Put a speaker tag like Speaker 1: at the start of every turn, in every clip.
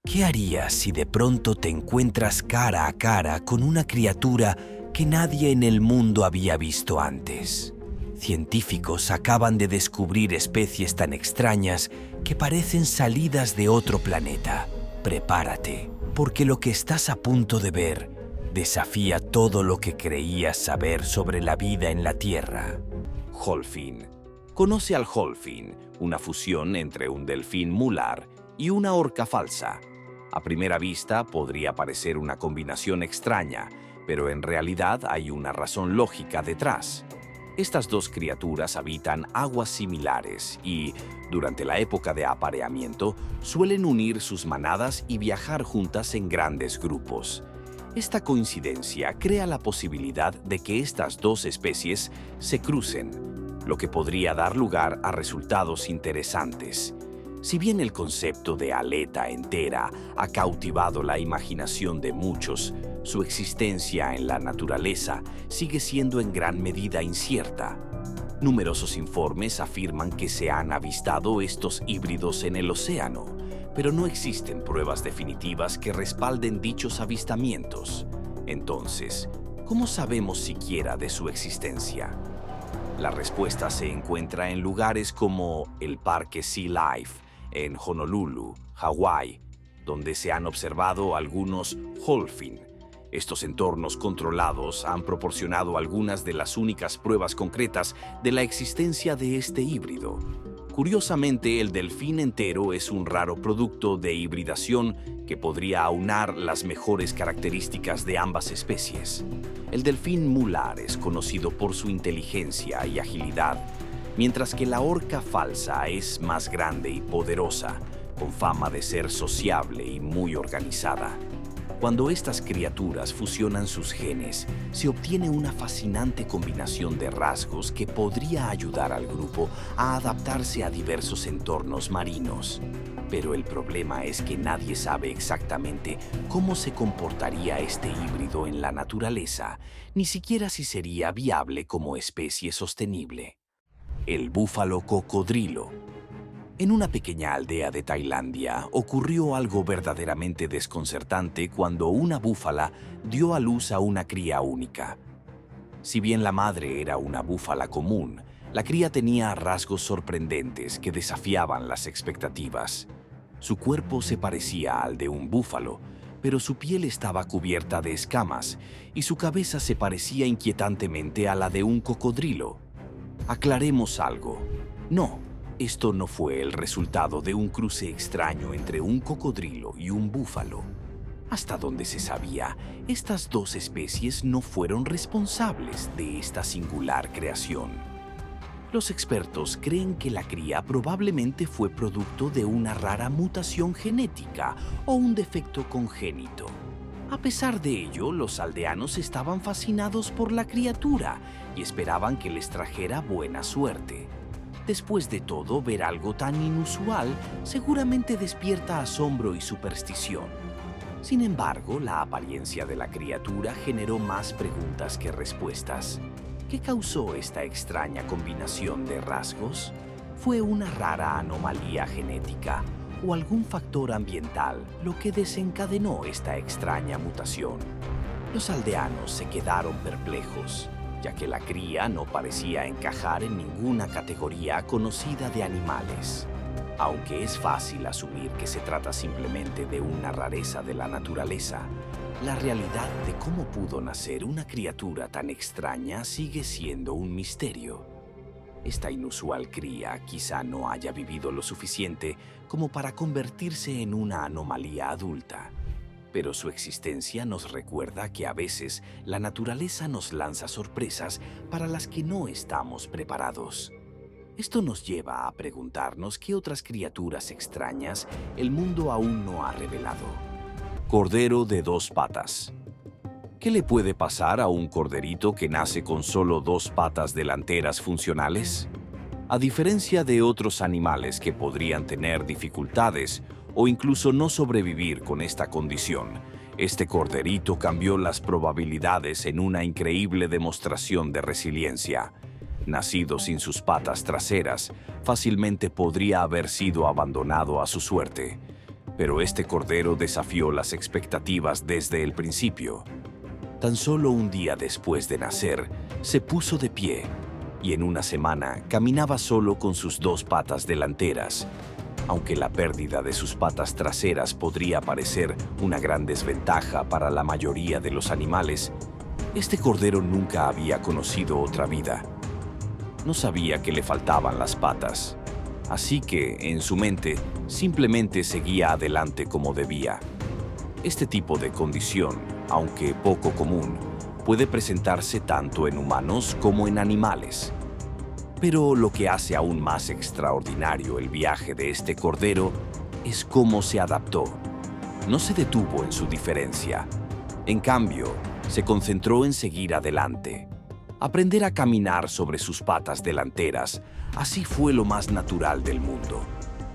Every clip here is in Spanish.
Speaker 1: ¿Qué harías si de pronto te encuentras cara a cara con una criatura que nadie en el mundo había visto antes? Científicos acaban de descubrir especies tan extrañas que parecen salidas de otro planeta. Prepárate, porque lo que estás a punto de ver desafía todo lo que creías saber sobre la vida en la Tierra. Holfin. Conoce al Holfin, una fusión entre un delfín mular y una orca falsa. A primera vista podría parecer una combinación extraña, pero en realidad hay una razón lógica detrás. Estas dos criaturas habitan aguas similares y, durante la época de apareamiento, suelen unir sus manadas y viajar juntas en grandes grupos. Esta coincidencia crea la posibilidad de que estas dos especies se crucen, lo que podría dar lugar a resultados interesantes. Si bien el concepto de aleta entera ha cautivado la imaginación de muchos, su existencia en la naturaleza sigue siendo en gran medida incierta. Numerosos informes afirman que se han avistado estos híbridos en el océano, pero no existen pruebas definitivas que respalden dichos avistamientos. Entonces, ¿cómo sabemos siquiera de su existencia? La respuesta se encuentra en lugares como el Parque Sea Life, en Honolulu, Hawái, donde se han observado algunos Holfin. Estos entornos controlados han proporcionado algunas de las únicas pruebas concretas de la existencia de este híbrido. Curiosamente, el delfín entero es un raro producto de hibridación que podría aunar las mejores características de ambas especies. El delfín mular es conocido por su inteligencia y agilidad, mientras que la orca falsa es más grande y poderosa, con fama de ser sociable y muy organizada. Cuando estas criaturas fusionan sus genes, se obtiene una fascinante combinación de rasgos que podría ayudar al grupo a adaptarse a diversos entornos marinos. Pero el problema es que nadie sabe exactamente cómo se comportaría este híbrido en la naturaleza, ni siquiera si sería viable como especie sostenible. El búfalo cocodrilo. En una pequeña aldea de Tailandia ocurrió algo verdaderamente desconcertante cuando una búfala dio a luz a una cría única. Si bien la madre era una búfala común, la cría tenía rasgos sorprendentes que desafiaban las expectativas. Su cuerpo se parecía al de un búfalo, pero su piel estaba cubierta de escamas y su cabeza se parecía inquietantemente a la de un cocodrilo. Aclaremos algo. No, esto no fue el resultado de un cruce extraño entre un cocodrilo y un búfalo. Hasta donde se sabía, estas dos especies no fueron responsables de esta singular creación. Los expertos creen que la cría probablemente fue producto de una rara mutación genética o un defecto congénito. A pesar de ello, los aldeanos estaban fascinados por la criatura y esperaban que les trajera buena suerte. Después de todo, ver algo tan inusual seguramente despierta asombro y superstición. Sin embargo, la apariencia de la criatura generó más preguntas que respuestas. ¿Qué causó esta extraña combinación de rasgos? ¿Fue una rara anomalía genética o algún factor ambiental lo que desencadenó esta extraña mutación? Los aldeanos se quedaron perplejos, ya que la cría no parecía encajar en ninguna categoría conocida de animales. Aunque es fácil asumir que se trata simplemente de una rareza de la naturaleza, la realidad de cómo pudo nacer una criatura tan extraña sigue siendo un misterio. Esta inusual cría quizá no haya vivido lo suficiente como para convertirse en una anomalía adulta, pero su existencia nos recuerda que a veces la naturaleza nos lanza sorpresas para las que no estamos preparados. Esto nos lleva a preguntarnos qué otras criaturas extrañas el mundo aún no ha revelado. Cordero de dos patas. ¿Qué le puede pasar a un corderito que nace con solo dos patas delanteras funcionales? A diferencia de otros animales que podrían tener dificultades o incluso no sobrevivir con esta condición, este corderito cambió las probabilidades en una increíble demostración de resiliencia. Nacido sin sus patas traseras, fácilmente podría haber sido abandonado a su suerte. Pero este cordero desafió las expectativas desde el principio. Tan solo un día después de nacer, se puso de pie y en una semana caminaba solo con sus 2 patas delanteras. Aunque la pérdida de sus patas traseras podría parecer una gran desventaja para la mayoría de los animales, este cordero nunca había conocido otra vida. No sabía que le faltaban las patas, así que, en su mente, simplemente seguía adelante como debía. Este tipo de condición, aunque poco común, puede presentarse tanto en humanos como en animales. Pero lo que hace aún más extraordinario el viaje de este cordero es cómo se adaptó. No se detuvo en su diferencia. En cambio, se concentró en seguir adelante. Aprender a caminar sobre sus patas delanteras, así fue lo más natural del mundo.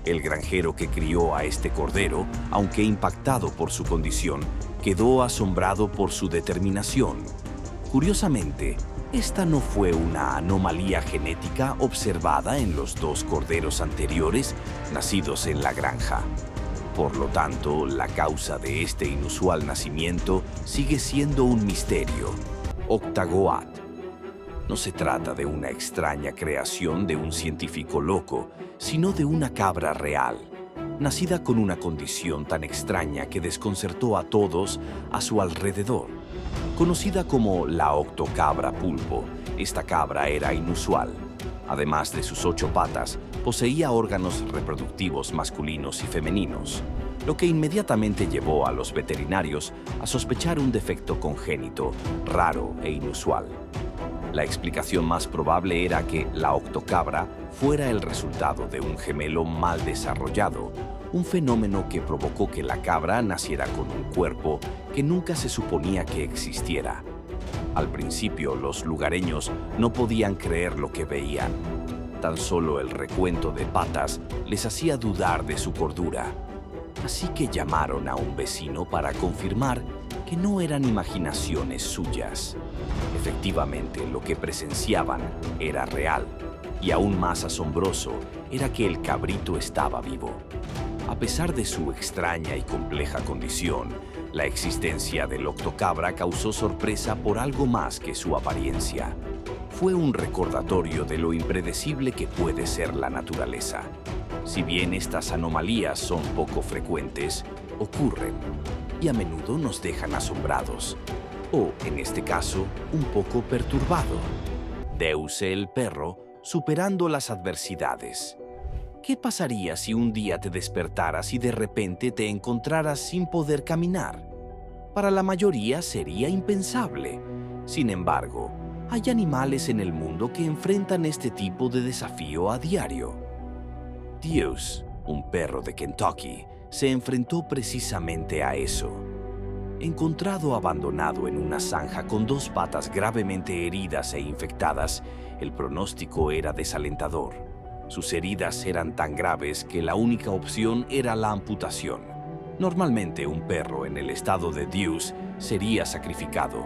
Speaker 1: El granjero que crió a este cordero, aunque impactado por su condición, quedó asombrado por su determinación. Curiosamente, esta no fue una anomalía genética observada en los 2 corderos anteriores nacidos en la granja. Por lo tanto, la causa de este inusual nacimiento sigue siendo un misterio. Octagoat. No se trata de una extraña creación de un científico loco, sino de una cabra real, nacida con una condición tan extraña que desconcertó a todos a su alrededor. Conocida como la octocabra pulpo, esta cabra era inusual. Además de sus 8 patas, poseía órganos reproductivos masculinos y femeninos, lo que inmediatamente llevó a los veterinarios a sospechar un defecto congénito, raro e inusual. La explicación más probable era que la octocabra fuera el resultado de un gemelo mal desarrollado, un fenómeno que provocó que la cabra naciera con un cuerpo que nunca se suponía que existiera. Al principio, los lugareños no podían creer lo que veían. Tan solo el recuento de patas les hacía dudar de su cordura. Así que llamaron a un vecino para confirmar que no eran imaginaciones suyas. Efectivamente, lo que presenciaban era real, y aún más asombroso era que el cabrito estaba vivo. A pesar de su extraña y compleja condición, la existencia del octocabra causó sorpresa por algo más que su apariencia. Fue un recordatorio de lo impredecible que puede ser la naturaleza. Si bien estas anomalías son poco frecuentes, ocurren y a menudo nos dejan asombrados, o, en este caso, un poco perturbado. Deuse el perro superando las adversidades. ¿Qué pasaría si un día te despertaras y de repente te encontraras sin poder caminar? Para la mayoría sería impensable. Sin embargo, hay animales en el mundo que enfrentan este tipo de desafío a diario. Deuse, un perro de Kentucky, se enfrentó precisamente a eso. Encontrado abandonado en una zanja con 2 patas gravemente heridas e infectadas, el pronóstico era desalentador. Sus heridas eran tan graves que la única opción era la amputación. Normalmente un perro en el estado de Deuse sería sacrificado.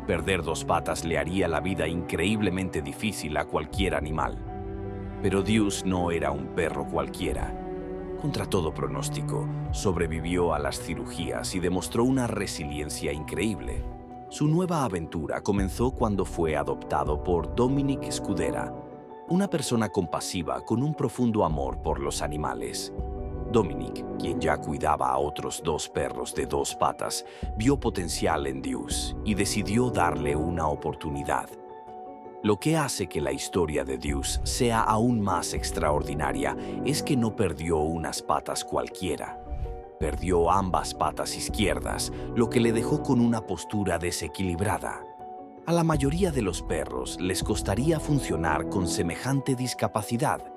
Speaker 1: Perder 2 patas le haría la vida increíblemente difícil a cualquier animal. Pero Deuse no era un perro cualquiera. Contra todo pronóstico, sobrevivió a las cirugías y demostró una resiliencia increíble. Su nueva aventura comenzó cuando fue adoptado por Dominic Scudera, una persona compasiva con un profundo amor por los animales. Dominic, quien ya cuidaba a otros 2 perros de 2 patas, vio potencial en Deuse y decidió darle una oportunidad. Lo que hace que la historia de Deuse sea aún más extraordinaria es que no perdió unas patas cualquiera. Perdió ambas patas izquierdas, lo que le dejó con una postura desequilibrada. A la mayoría de los perros les costaría funcionar con semejante discapacidad,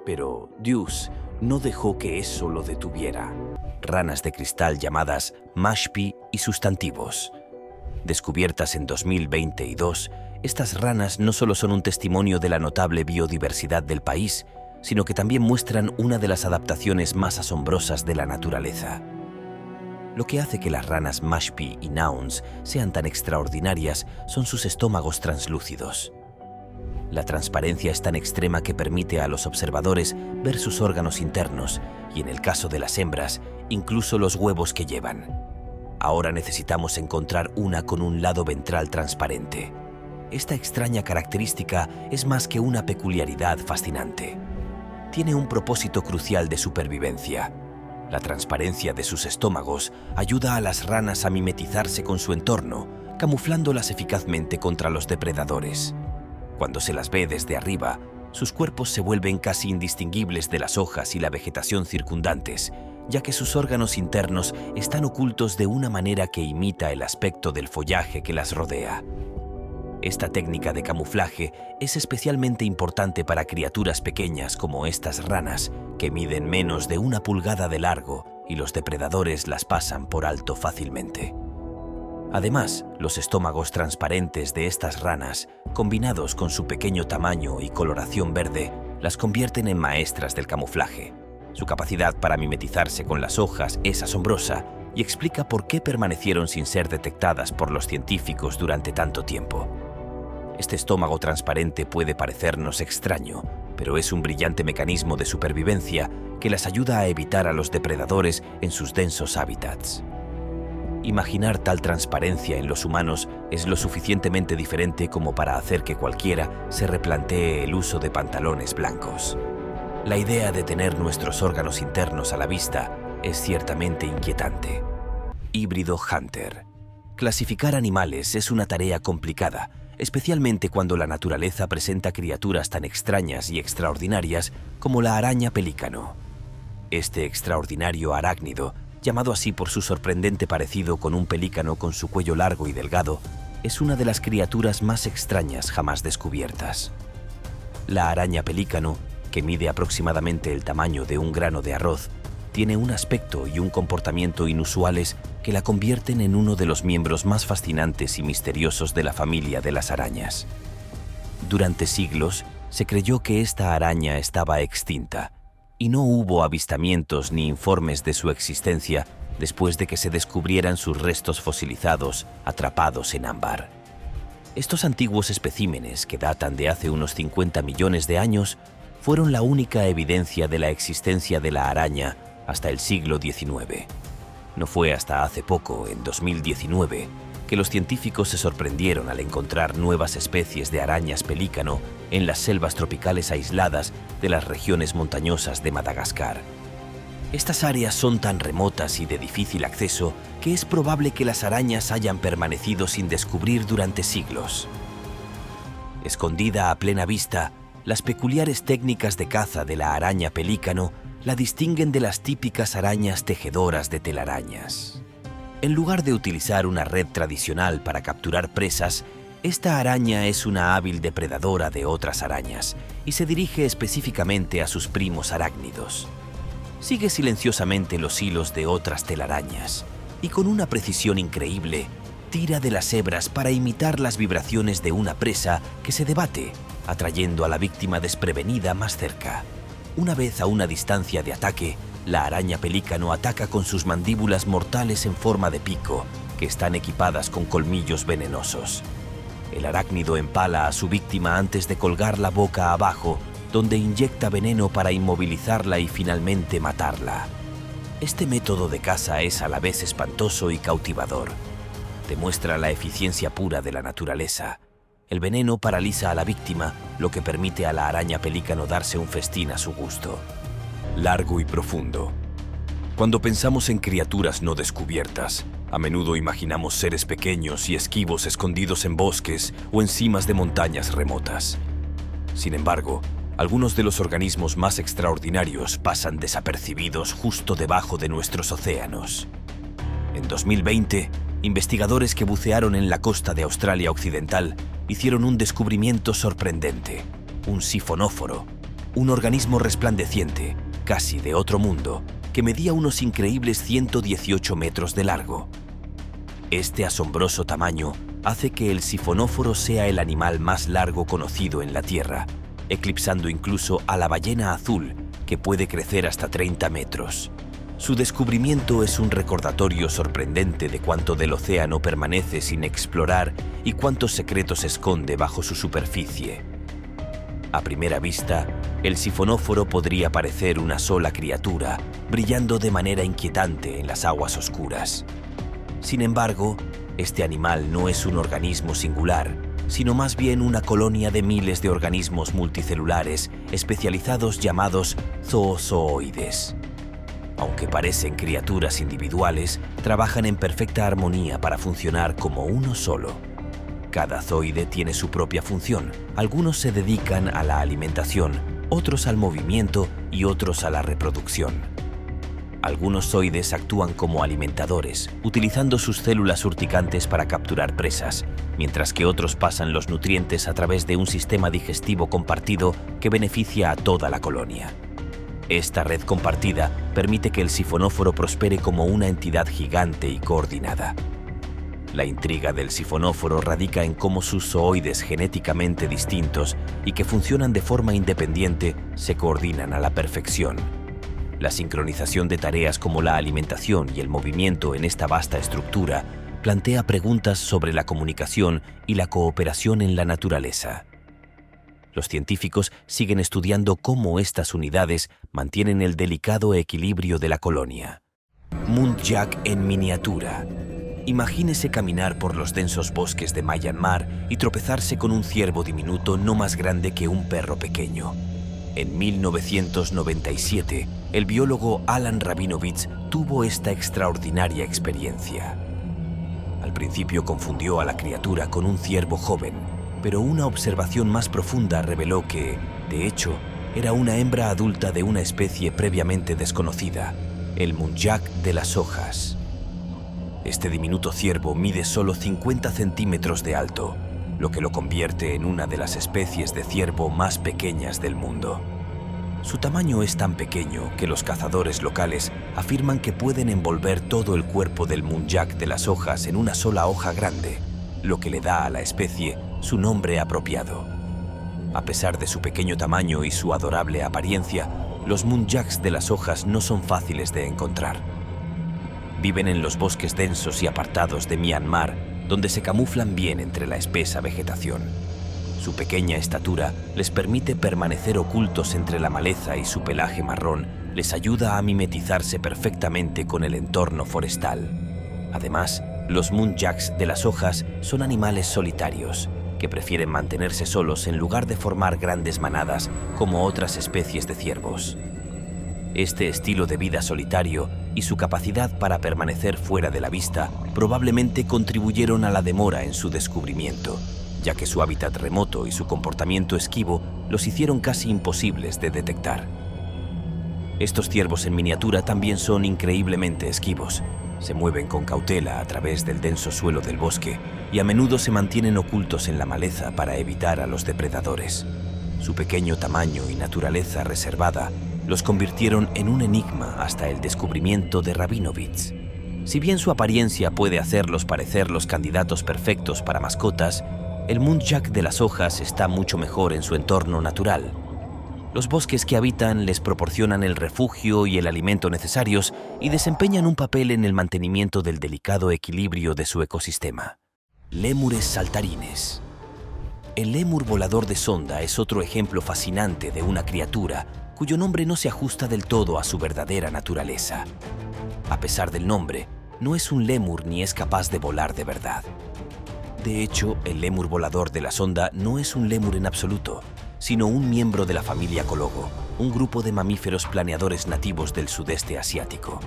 Speaker 1: pero Deuse no dejó que eso lo detuviera. Ranas de cristal llamadas Mashpee y sustantivos. Descubiertas en 2022, estas ranas no solo son un testimonio de la notable biodiversidad del país, sino que también muestran una de las adaptaciones más asombrosas de la naturaleza. Lo que hace que las ranas Mashpee y Nouns sean tan extraordinarias son sus estómagos translúcidos. La transparencia es tan extrema que permite a los observadores ver sus órganos internos y, en el caso de las hembras, incluso los huevos que llevan. Ahora necesitamos encontrar una con un lado ventral transparente. Esta extraña característica es más que una peculiaridad fascinante. Tiene un propósito crucial de supervivencia. La transparencia de sus estómagos ayuda a las ranas a mimetizarse con su entorno, camuflándolas eficazmente contra los depredadores. Cuando se las ve desde arriba, sus cuerpos se vuelven casi indistinguibles de las hojas y la vegetación circundantes, ya que sus órganos internos están ocultos de una manera que imita el aspecto del follaje que las rodea. Esta técnica de camuflaje es especialmente importante para criaturas pequeñas como estas ranas, que miden menos de 1 pulgada de largo y los depredadores las pasan por alto fácilmente. Además, los estómagos transparentes de estas ranas, combinados con su pequeño tamaño y coloración verde, las convierten en maestras del camuflaje. Su capacidad para mimetizarse con las hojas es asombrosa y explica por qué permanecieron sin ser detectadas por los científicos durante tanto tiempo. Este estómago transparente puede parecernos extraño, pero es un brillante mecanismo de supervivencia que las ayuda a evitar a los depredadores en sus densos hábitats. Imaginar tal transparencia en los humanos es lo suficientemente diferente como para hacer que cualquiera se replantee el uso de pantalones blancos. La idea de tener nuestros órganos internos a la vista es ciertamente inquietante. Híbrido Hunter. Clasificar animales es una tarea complicada, especialmente cuando la naturaleza presenta criaturas tan extrañas y extraordinarias como la araña pelícano. Este extraordinario arácnido, llamado así por su sorprendente parecido con un pelícano con su cuello largo y delgado, es una de las criaturas más extrañas jamás descubiertas. La araña pelícano, que mide aproximadamente el tamaño de un grano de arroz, tiene un aspecto y un comportamiento inusuales que la convierten en uno de los miembros más fascinantes y misteriosos de la familia de las arañas. Durante siglos, se creyó que esta araña estaba extinta, y no hubo avistamientos ni informes de su existencia después de que se descubrieran sus restos fosilizados atrapados en ámbar. Estos antiguos especímenes, que datan de hace unos 50 millones de años, fueron la única evidencia de la existencia de la araña hasta el siglo XIX. No fue hasta hace poco, en 2019, que los científicos se sorprendieron al encontrar nuevas especies de arañas pelícano en las selvas tropicales aisladas de las regiones montañosas de Madagascar. Estas áreas son tan remotas y de difícil acceso que es probable que las arañas hayan permanecido sin descubrir durante siglos. Escondida a plena vista, las peculiares técnicas de caza de la araña pelícano la distinguen de las típicas arañas tejedoras de telarañas. En lugar de utilizar una red tradicional para capturar presas, esta araña es una hábil depredadora de otras arañas y se dirige específicamente a sus primos arácnidos. Sigue silenciosamente los hilos de otras telarañas y con una precisión increíble tira de las hebras para imitar las vibraciones de una presa que se debate, atrayendo a la víctima desprevenida más cerca. Una vez a una distancia de ataque, la araña pelícano ataca con sus mandíbulas mortales en forma de pico, que están equipadas con colmillos venenosos. El arácnido empala a su víctima antes de colgarla boca abajo, donde inyecta veneno para inmovilizarla y finalmente matarla. Este método de caza es a la vez espantoso y cautivador. Demuestra la eficiencia pura de la naturaleza. El veneno paraliza a la víctima, lo que permite a la araña pelícano darse un festín a su gusto. Largo y profundo. Cuando pensamos en criaturas no descubiertas, a menudo imaginamos seres pequeños y esquivos escondidos en bosques o en cimas de montañas remotas. Sin embargo, algunos de los organismos más extraordinarios pasan desapercibidos justo debajo de nuestros océanos. En 2020, investigadores que bucearon en la costa de Australia Occidental hicieron un descubrimiento sorprendente: un sifonóforo, un organismo resplandeciente, casi de otro mundo, que medía unos increíbles 118 metros de largo. Este asombroso tamaño hace que el sifonóforo sea el animal más largo conocido en la Tierra, eclipsando incluso a la ballena azul, que puede crecer hasta 30 metros. Su descubrimiento es un recordatorio sorprendente de cuánto del océano permanece sin explorar y cuántos secretos esconde bajo su superficie. A primera vista, el sifonóforo podría parecer una sola criatura, brillando de manera inquietante en las aguas oscuras. Sin embargo, este animal no es un organismo singular, sino más bien una colonia de miles de organismos multicelulares especializados llamados zoozooides. Aunque parecen criaturas individuales, trabajan en perfecta armonía para funcionar como uno solo. Cada zooide tiene su propia función. Algunos se dedican a la alimentación, otros al movimiento y otros a la reproducción. Algunos zooides actúan como alimentadores, utilizando sus células urticantes para capturar presas, mientras que otros pasan los nutrientes a través de un sistema digestivo compartido que beneficia a toda la colonia. Esta red compartida permite que el sifonóforo prospere como una entidad gigante y coordinada. La intriga del sifonóforo radica en cómo sus zooides genéticamente distintos y que funcionan de forma independiente se coordinan a la perfección. La sincronización de tareas como la alimentación y el movimiento en esta vasta estructura plantea preguntas sobre la comunicación y la cooperación en la naturaleza. Los científicos siguen estudiando cómo estas unidades mantienen el delicado equilibrio de la colonia. Muntjac en miniatura. Imagínese caminar por los densos bosques de Myanmar y tropezarse con un ciervo diminuto no más grande que un perro pequeño. En 1997, el biólogo Alan Rabinovitz tuvo esta extraordinaria experiencia. Al principio confundió a la criatura con un ciervo joven, pero una observación más profunda reveló que, de hecho, era una hembra adulta de una especie previamente desconocida, el muntjac de las hojas. Este diminuto ciervo mide solo 50 centímetros de alto, lo que lo convierte en una de las especies de ciervo más pequeñas del mundo. Su tamaño es tan pequeño que los cazadores locales afirman que pueden envolver todo el cuerpo del muntjac de las hojas en una sola hoja grande, lo que le da a la especie su nombre apropiado. A pesar de su pequeño tamaño y su adorable apariencia, los muntjacs de las hojas no son fáciles de encontrar. Viven en los bosques densos y apartados de Myanmar, donde se camuflan bien entre la espesa vegetación. Su pequeña estatura les permite permanecer ocultos entre la maleza y su pelaje marrón les ayuda a mimetizarse perfectamente con el entorno forestal. Además, los muntjacs de las hojas son animales solitarios, que prefieren mantenerse solos en lugar de formar grandes manadas como otras especies de ciervos. Este estilo de vida solitario y su capacidad para permanecer fuera de la vista probablemente contribuyeron a la demora en su descubrimiento, ya que su hábitat remoto y su comportamiento esquivo los hicieron casi imposibles de detectar. Estos ciervos en miniatura también son increíblemente esquivos. Se mueven con cautela a través del denso suelo del bosque y a menudo se mantienen ocultos en la maleza para evitar a los depredadores. Su pequeño tamaño y naturaleza reservada los convirtieron en un enigma hasta el descubrimiento de Rabinovitz. Si bien su apariencia puede hacerlos parecer los candidatos perfectos para mascotas, el muntjac de las hojas está mucho mejor en su entorno natural. Los bosques que habitan les proporcionan el refugio y el alimento necesarios y desempeñan un papel en el mantenimiento del delicado equilibrio de su ecosistema. Lémures saltarines. El lémur volador de sonda es otro ejemplo fascinante de una criatura cuyo nombre no se ajusta del todo a su verdadera naturaleza. A pesar del nombre, no es un lémur ni es capaz de volar de verdad. De hecho, el lémur volador de la sonda no es un lémur en absoluto, sino un miembro de la familia Cologo, un grupo de mamíferos planeadores nativos del sudeste asiático.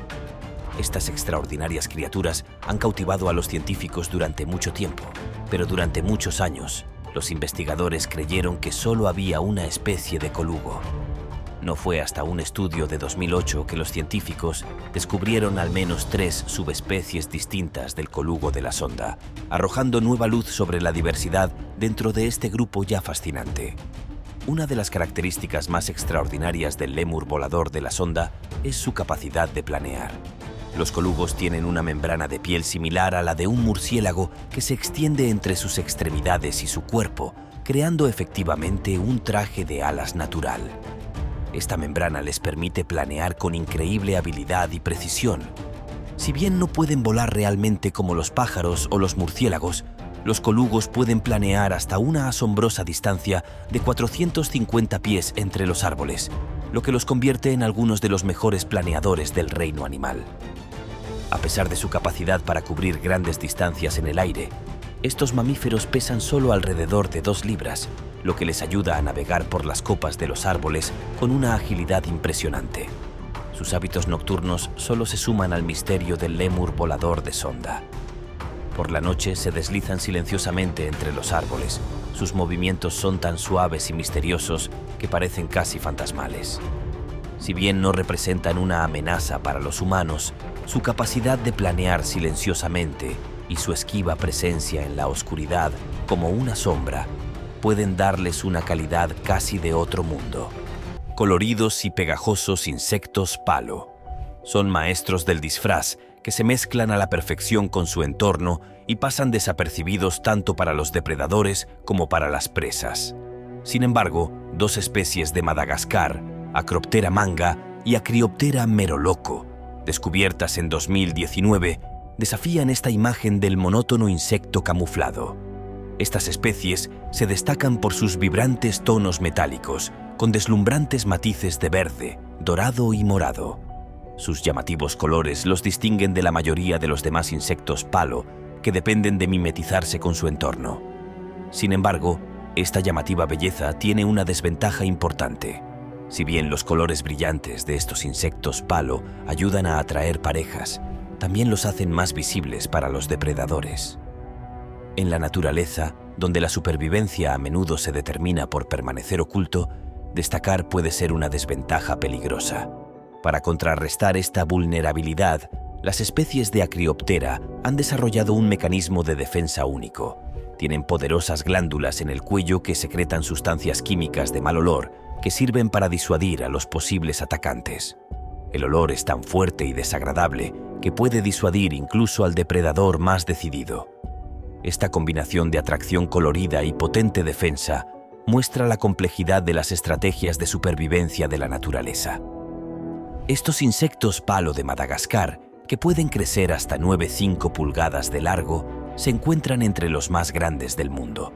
Speaker 1: Estas extraordinarias criaturas han cautivado a los científicos durante mucho tiempo, pero durante muchos años, los investigadores creyeron que solo había una especie de colugo. No fue hasta un estudio de 2008 que los científicos descubrieron al menos 3 subespecies distintas del colugo de la sonda, arrojando nueva luz sobre la diversidad dentro de este grupo ya fascinante. Una de las características más extraordinarias del lémur volador de la sonda es su capacidad de planear. Los colugos tienen una membrana de piel similar a la de un murciélago que se extiende entre sus extremidades y su cuerpo, creando efectivamente un traje de alas natural. Esta membrana les permite planear con increíble habilidad y precisión. Si bien no pueden volar realmente como los pájaros o los murciélagos, Los colugos pueden planear hasta una asombrosa distancia de 450 pies entre los árboles, lo que los convierte en algunos de los mejores planeadores del reino animal. A pesar de su capacidad para cubrir grandes distancias en el aire, estos mamíferos pesan solo alrededor de 2 libras, lo que les ayuda a navegar por las copas de los árboles con una agilidad impresionante. Sus hábitos nocturnos solo se suman al misterio del lémur volador de Sonda. Por la noche se deslizan silenciosamente entre los árboles. Sus movimientos son tan suaves y misteriosos que parecen casi fantasmales. Si bien no representan una amenaza para los humanos, su capacidad de planear silenciosamente y su esquiva presencia en la oscuridad como una sombra pueden darles una calidad casi de otro mundo. Coloridos y pegajosos insectos palo. Son maestros del disfraz que se mezclan a la perfección con su entorno y pasan desapercibidos tanto para los depredadores como para las presas. Sin embargo, 2 especies de Madagascar, Acroptera manga y Acryoptera meroloco, descubiertas en 2019, desafían esta imagen del monótono insecto camuflado. Estas especies se destacan por sus vibrantes tonos metálicos, con deslumbrantes matices de verde, dorado y morado. Sus llamativos colores los distinguen de la mayoría de los demás insectos palo, que dependen de mimetizarse con su entorno. Sin embargo, esta llamativa belleza tiene una desventaja importante. Si bien los colores brillantes de estos insectos palo ayudan a atraer parejas, también los hacen más visibles para los depredadores. En la naturaleza, donde la supervivencia a menudo se determina por permanecer oculto, destacar puede ser una desventaja peligrosa. Para contrarrestar esta vulnerabilidad, las especies de Acryoptera han desarrollado un mecanismo de defensa único. Tienen poderosas glándulas en el cuello que secretan sustancias químicas de mal olor que sirven para disuadir a los posibles atacantes. El olor es tan fuerte y desagradable que puede disuadir incluso al depredador más decidido. Esta combinación de atracción colorida y potente defensa muestra la complejidad de las estrategias de supervivencia de la naturaleza. Estos insectos palo de Madagascar, que pueden crecer hasta 9,5 pulgadas de largo, se encuentran entre los más grandes del mundo.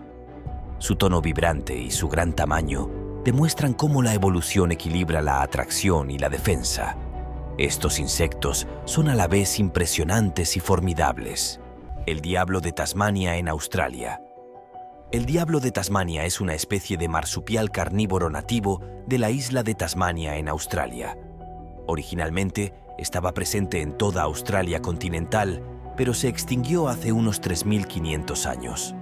Speaker 1: Su tono vibrante y su gran tamaño demuestran cómo la evolución equilibra la atracción y la defensa. Estos insectos son a la vez impresionantes y formidables. El diablo de Tasmania en Australia. El diablo de Tasmania es una especie de marsupial carnívoro nativo de la isla de Tasmania en Australia. Originalmente estaba presente en toda Australia continental, pero se extinguió hace unos 3.500 años.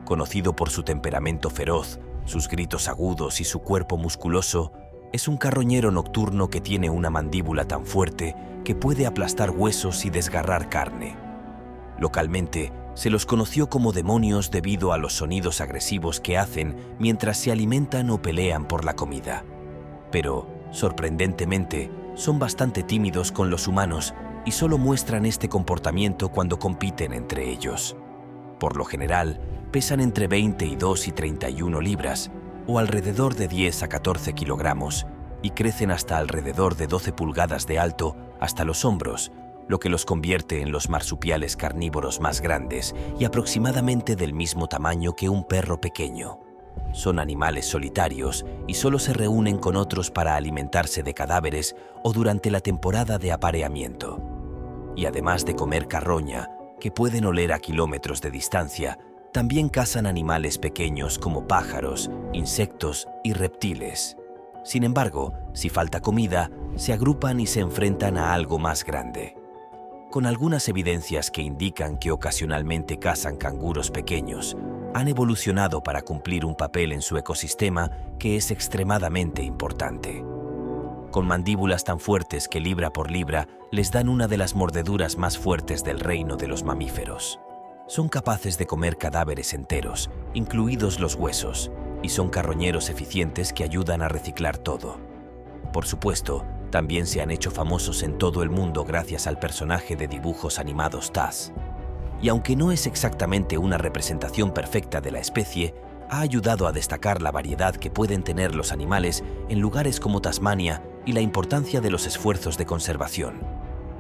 Speaker 1: Conocido por su temperamento feroz, sus gritos agudos y su cuerpo musculoso, es un carroñero nocturno que tiene una mandíbula tan fuerte que puede aplastar huesos y desgarrar carne. Localmente, se los conoció como demonios debido a los sonidos agresivos que hacen mientras se alimentan o pelean por la comida. Pero, sorprendentemente, son bastante tímidos con los humanos y solo muestran este comportamiento cuando compiten entre ellos. Por lo general, pesan entre 22 y 31 libras, o alrededor de 10 a 14 kilogramos, y crecen hasta alrededor de 12 pulgadas de alto hasta los hombros, lo que los convierte en los marsupiales carnívoros más grandes y aproximadamente del mismo tamaño que un perro pequeño. Son animales solitarios y solo se reúnen con otros para alimentarse de cadáveres o durante la temporada de apareamiento. Y además de comer carroña, que pueden oler a kilómetros de distancia, también cazan animales pequeños como pájaros, insectos y reptiles. Sin embargo, si falta comida, se agrupan y se enfrentan a algo más grande. Con algunas evidencias que indican que ocasionalmente cazan canguros pequeños, han evolucionado para cumplir un papel en su ecosistema que es extremadamente importante. Con mandíbulas tan fuertes que libra por libra les dan una de las mordeduras más fuertes del reino de los mamíferos. Son capaces de comer cadáveres enteros, incluidos los huesos, y son carroñeros eficientes que ayudan a reciclar todo. Por supuesto, también se han hecho famosos en todo el mundo gracias al personaje de dibujos animados Taz. Y aunque no es exactamente una representación perfecta de la especie, ha ayudado a destacar la variedad que pueden tener los animales en lugares como Tasmania y la importancia de los esfuerzos de conservación.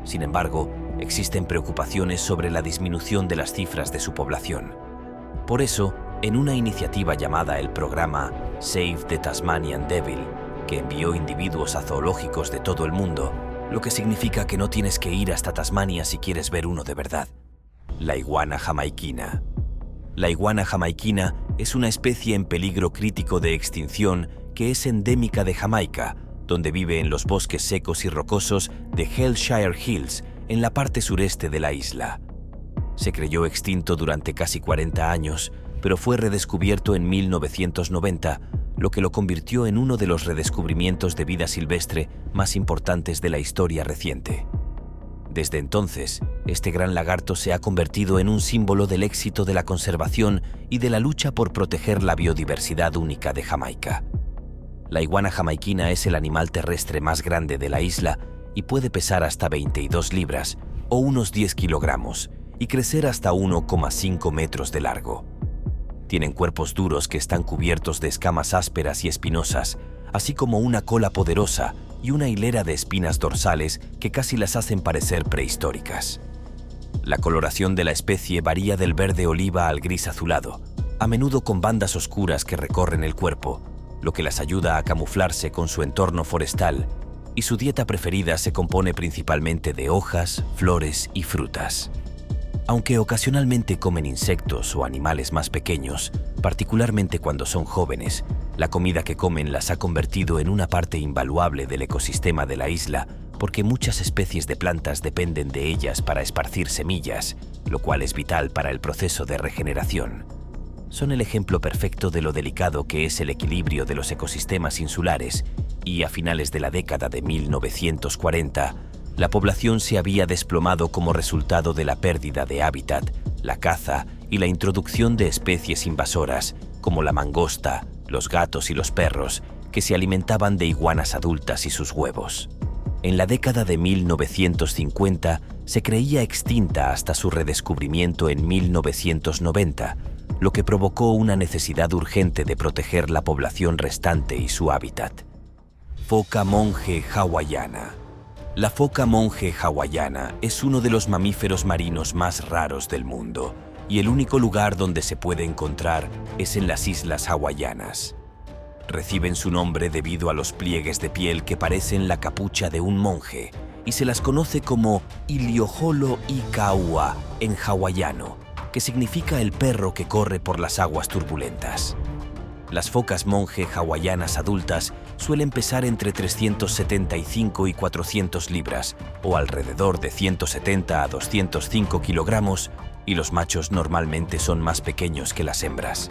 Speaker 1: Sin embargo, existen preocupaciones sobre la disminución de las cifras de su población. Por eso, en una iniciativa llamada el programa Save the Tasmanian Devil, que envió individuos a zoológicos de todo el mundo, lo que significa que no tienes que ir hasta Tasmania si quieres ver uno de verdad. La iguana jamaiquina. La iguana jamaiquina es una especie en peligro crítico de extinción que es endémica de Jamaica, donde vive en los bosques secos y rocosos de Hellshire Hills, en la parte sureste de la isla. Se creyó extinto durante casi 40 años, pero fue redescubierto en 1990, lo que lo convirtió en uno de los redescubrimientos de vida silvestre más importantes de la historia reciente. Desde entonces, este gran lagarto se ha convertido en un símbolo del éxito de la conservación y de la lucha por proteger la biodiversidad única de Jamaica. La iguana jamaiquina es el animal terrestre más grande de la isla y puede pesar hasta 22 libras o unos 10 kilogramos y crecer hasta 1,5 metros de largo. Tienen cuerpos duros que están cubiertos de escamas ásperas y espinosas, así como una cola poderosa y una hilera de espinas dorsales que casi las hacen parecer prehistóricas. La coloración de la especie varía del verde oliva al gris azulado, a menudo con bandas oscuras que recorren el cuerpo, lo que las ayuda a camuflarse con su entorno forestal, y su dieta preferida se compone principalmente de hojas, flores y frutas. Aunque ocasionalmente comen insectos o animales más pequeños, particularmente cuando son jóvenes, la comida que comen las ha convertido en una parte invaluable del ecosistema de la isla, porque muchas especies de plantas dependen de ellas para esparcir semillas, lo cual es vital para el proceso de regeneración. Son el ejemplo perfecto de lo delicado que es el equilibrio de los ecosistemas insulares, y a finales de la década de 1940, la población se había desplomado como resultado de la pérdida de hábitat, la caza y la introducción de especies invasoras, como la mangosta, los gatos y los perros, que se alimentaban de iguanas adultas y sus huevos. En la década de 1950 se creía extinta hasta su redescubrimiento en 1990, lo que provocó una necesidad urgente de proteger la población restante y su hábitat. Foca monje hawaiana. La foca monje hawaiana es uno de los mamíferos marinos más raros del mundo, y el único lugar donde se puede encontrar es en las islas hawaianas. Reciben su nombre debido a los pliegues de piel que parecen la capucha de un monje, y se las conoce como Iliojolo Ikaua en hawaiano, que significa el perro que corre por las aguas turbulentas. Las focas monje hawaianas adultas suelen pesar entre 375 y 400 libras, o alrededor de 170 a 205 kilogramos, y los machos normalmente son más pequeños que las hembras.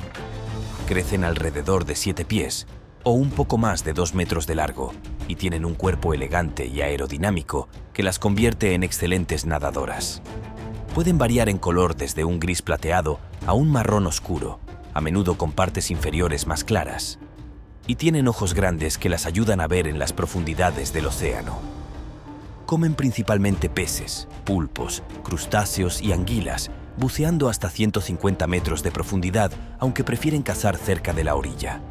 Speaker 1: Crecen alrededor de 7 pies, o un poco más de 2 metros de largo, y tienen un cuerpo elegante y aerodinámico que las convierte en excelentes nadadoras. Pueden variar en color desde un gris plateado a un marrón oscuro, a menudo con partes inferiores más claras, y tienen ojos grandes que las ayudan a ver en las profundidades del océano. Comen principalmente peces, pulpos, crustáceos y anguilas, buceando hasta 150 metros de profundidad, aunque prefieren cazar cerca de la orilla.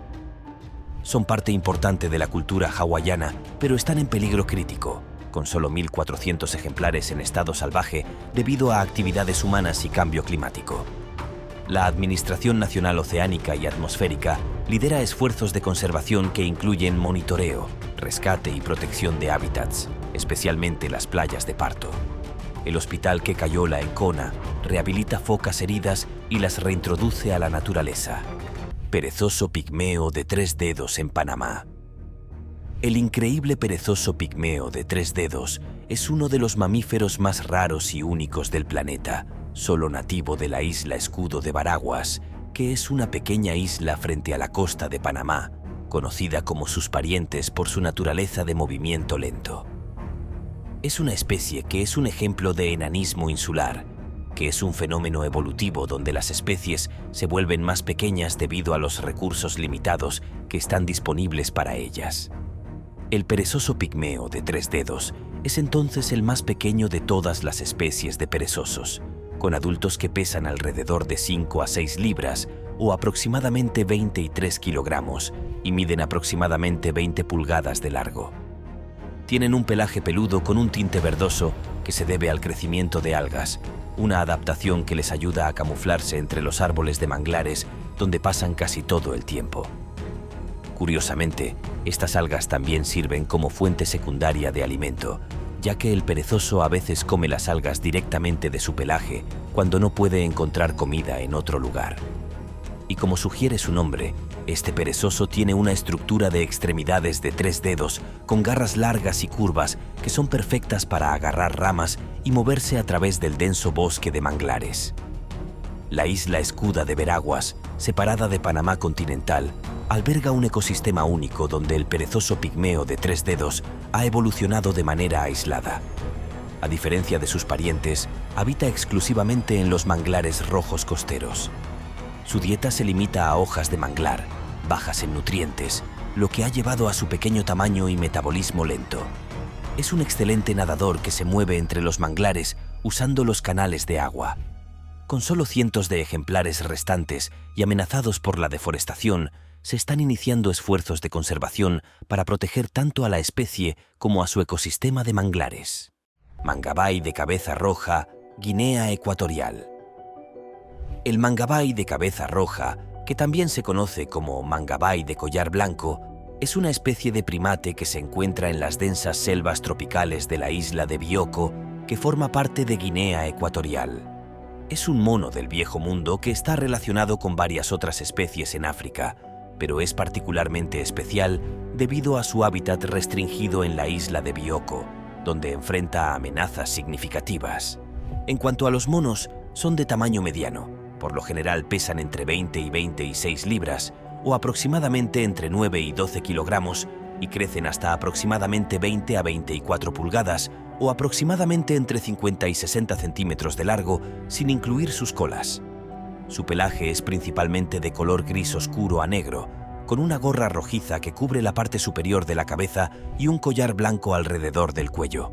Speaker 1: Son parte importante de la cultura hawaiana, pero están en peligro crítico, con solo 1.400 ejemplares en estado salvaje debido a actividades humanas y cambio climático. La Administración Nacional Oceánica y Atmosférica lidera esfuerzos de conservación que incluyen monitoreo, rescate y protección de hábitats, especialmente las playas de Parto. El Hospital Kekayola en Kona rehabilita focas heridas y las reintroduce a la naturaleza. Perezoso pigmeo de 3 dedos en Panamá. El increíble perezoso pigmeo de 3 dedos es uno de los mamíferos más raros y únicos del planeta, solo nativo de la isla Escudo de Varaguas, que es una pequeña isla frente a la costa de Panamá, conocida como sus parientes por su naturaleza de movimiento lento. Es una especie que es un ejemplo de enanismo insular, que es un fenómeno evolutivo donde las especies se vuelven más pequeñas debido a los recursos limitados que están disponibles para ellas. El perezoso pigmeo de 3 dedos es entonces el más pequeño de todas las especies de perezosos, con adultos que pesan alrededor de 5 a 6 libras o aproximadamente 23 kilogramos y miden aproximadamente 20 pulgadas de largo. Tienen un pelaje peludo con un tinte verdoso que se debe al crecimiento de algas, una adaptación que les ayuda a camuflarse entre los árboles de manglares donde pasan casi todo el tiempo. Curiosamente, estas algas también sirven como fuente secundaria de alimento, ya que el perezoso a veces come las algas directamente de su pelaje cuando no puede encontrar comida en otro lugar. Y como sugiere su nombre, este perezoso tiene una estructura de extremidades de 3 dedos con garras largas y curvas que son perfectas para agarrar ramas y moverse a través del denso bosque de manglares. La isla Escuda de Veraguas, separada de Panamá continental, alberga un ecosistema único donde el perezoso pigmeo de 3 dedos ha evolucionado de manera aislada. A diferencia de sus parientes, habita exclusivamente en los manglares rojos costeros. Su dieta se limita a hojas de manglar, bajas en nutrientes, lo que ha llevado a su pequeño tamaño y metabolismo lento. Es un excelente nadador que se mueve entre los manglares usando los canales de agua. Con solo cientos de ejemplares restantes y amenazados por la deforestación, se están iniciando esfuerzos de conservación para proteger tanto a la especie como a su ecosistema de manglares. Mangabay de cabeza roja, Guinea Ecuatorial. El mangabay de cabeza roja, que también se conoce como mangabay de collar blanco, es una especie de primate que se encuentra en las densas selvas tropicales de la isla de Bioko, que forma parte de Guinea Ecuatorial. Es un mono del Viejo Mundo que está relacionado con varias otras especies en África, pero es particularmente especial debido a su hábitat restringido en la isla de Bioko, donde enfrenta amenazas significativas. En cuanto a los monos, son de tamaño mediano. Por lo general pesan entre 20 y 26 libras, o aproximadamente entre 9 y 12 kilogramos, y crecen hasta aproximadamente 20 a 24 pulgadas, o aproximadamente entre 50 y 60 centímetros de largo, sin incluir sus colas. Su pelaje es principalmente de color gris oscuro a negro, con una gorra rojiza que cubre la parte superior de la cabeza y un collar blanco alrededor del cuello.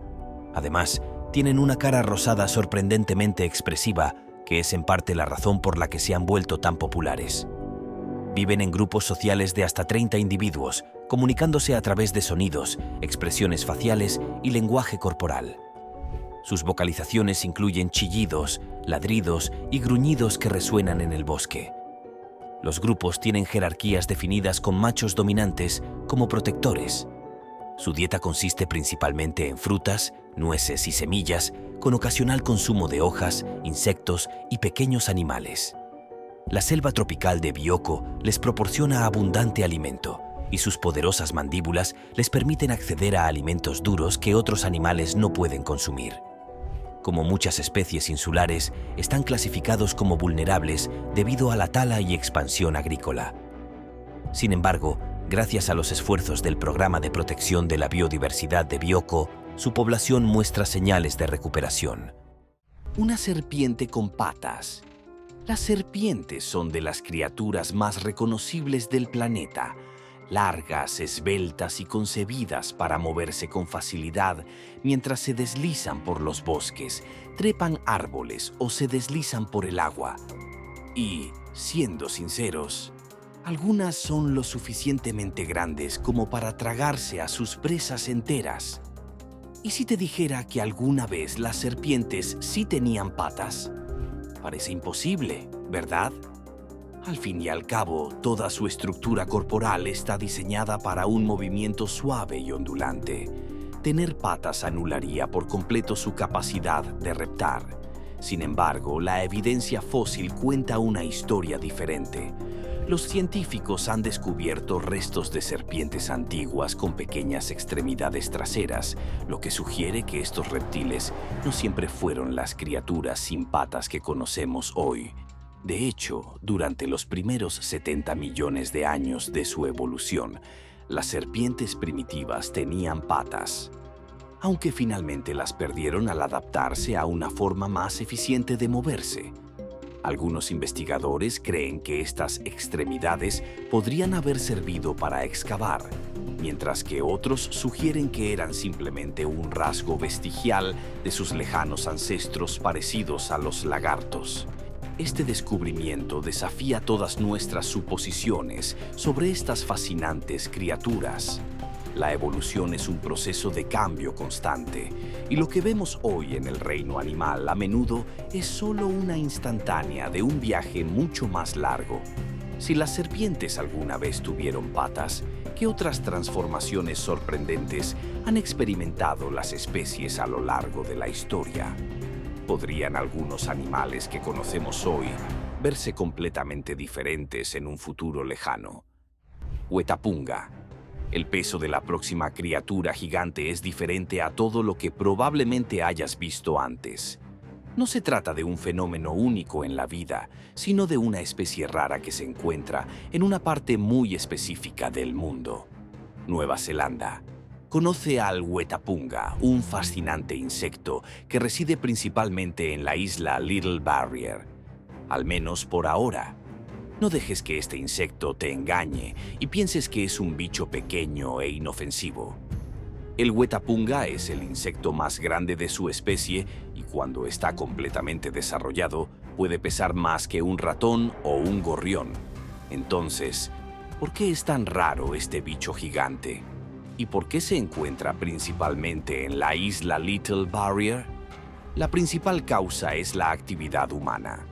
Speaker 1: Además, tienen una cara rosada sorprendentemente expresiva, que es en parte la razón por la que se han vuelto tan populares. Viven en grupos sociales de hasta 30 individuos, comunicándose a través de sonidos, expresiones faciales y lenguaje corporal. Sus vocalizaciones incluyen chillidos, ladridos y gruñidos que resuenan en el bosque. Los grupos tienen jerarquías definidas con machos dominantes como protectores. Su dieta consiste principalmente en frutas, nueces y semillas, con ocasional consumo de hojas, insectos y pequeños animales. La selva tropical de Bioko les proporciona abundante alimento y sus poderosas mandíbulas les permiten acceder a alimentos duros que otros animales no pueden consumir. Como muchas especies insulares, están clasificados como vulnerables debido a la tala y expansión agrícola. Sin embargo, gracias a los esfuerzos del Programa de Protección de la Biodiversidad de Bioko, su población muestra señales de recuperación. Una serpiente con patas. Las serpientes son de las criaturas más reconocibles del planeta, largas, esbeltas y concebidas para moverse con facilidad mientras se deslizan por los bosques, trepan árboles o se deslizan por el agua. Y, siendo sinceros, algunas son lo suficientemente grandes como para tragarse a sus presas enteras. ¿Y si te dijera que alguna vez las serpientes sí tenían patas? Parece imposible, ¿verdad? Al fin y al cabo, toda su estructura corporal está diseñada para un movimiento suave y ondulante. Tener patas anularía por completo su capacidad de reptar. Sin embargo, la evidencia fósil cuenta una historia diferente. Los científicos han descubierto restos de serpientes antiguas con pequeñas extremidades traseras, lo que sugiere que estos reptiles no siempre fueron las criaturas sin patas que conocemos hoy. De hecho, durante los primeros 70 millones de años de su evolución, las serpientes primitivas tenían patas, aunque finalmente las perdieron al adaptarse a una forma más eficiente de moverse. Algunos investigadores creen que estas extremidades podrían haber servido para excavar, mientras que otros sugieren que eran simplemente un rasgo vestigial de sus lejanos ancestros parecidos a los lagartos. Este descubrimiento desafía todas nuestras suposiciones sobre estas fascinantes criaturas. La evolución es un proceso de cambio constante, y lo que vemos hoy en el reino animal a menudo es solo una instantánea de un viaje mucho más largo. Si las serpientes alguna vez tuvieron patas, ¿qué otras transformaciones sorprendentes han experimentado las especies a lo largo de la historia? ¿Podrían algunos animales que conocemos hoy verse completamente diferentes en un futuro lejano? Huetapunga. El peso de la próxima criatura gigante es diferente a todo lo que probablemente hayas visto antes. No se trata de un fenómeno único en la vida, sino de una especie rara que se encuentra en una parte muy específica del mundo. Nueva Zelanda. Conoce al huetapunga, un fascinante insecto que reside principalmente en la isla Little Barrier. Al menos por ahora. No dejes que este insecto te engañe y pienses que es un bicho pequeño e inofensivo. El huetapunga es el insecto más grande de su especie y cuando está completamente desarrollado puede pesar más que un ratón o un gorrión. Entonces, ¿por qué es tan raro este bicho gigante? ¿Y por qué se encuentra principalmente en la isla Little Barrier? La principal causa es la actividad humana.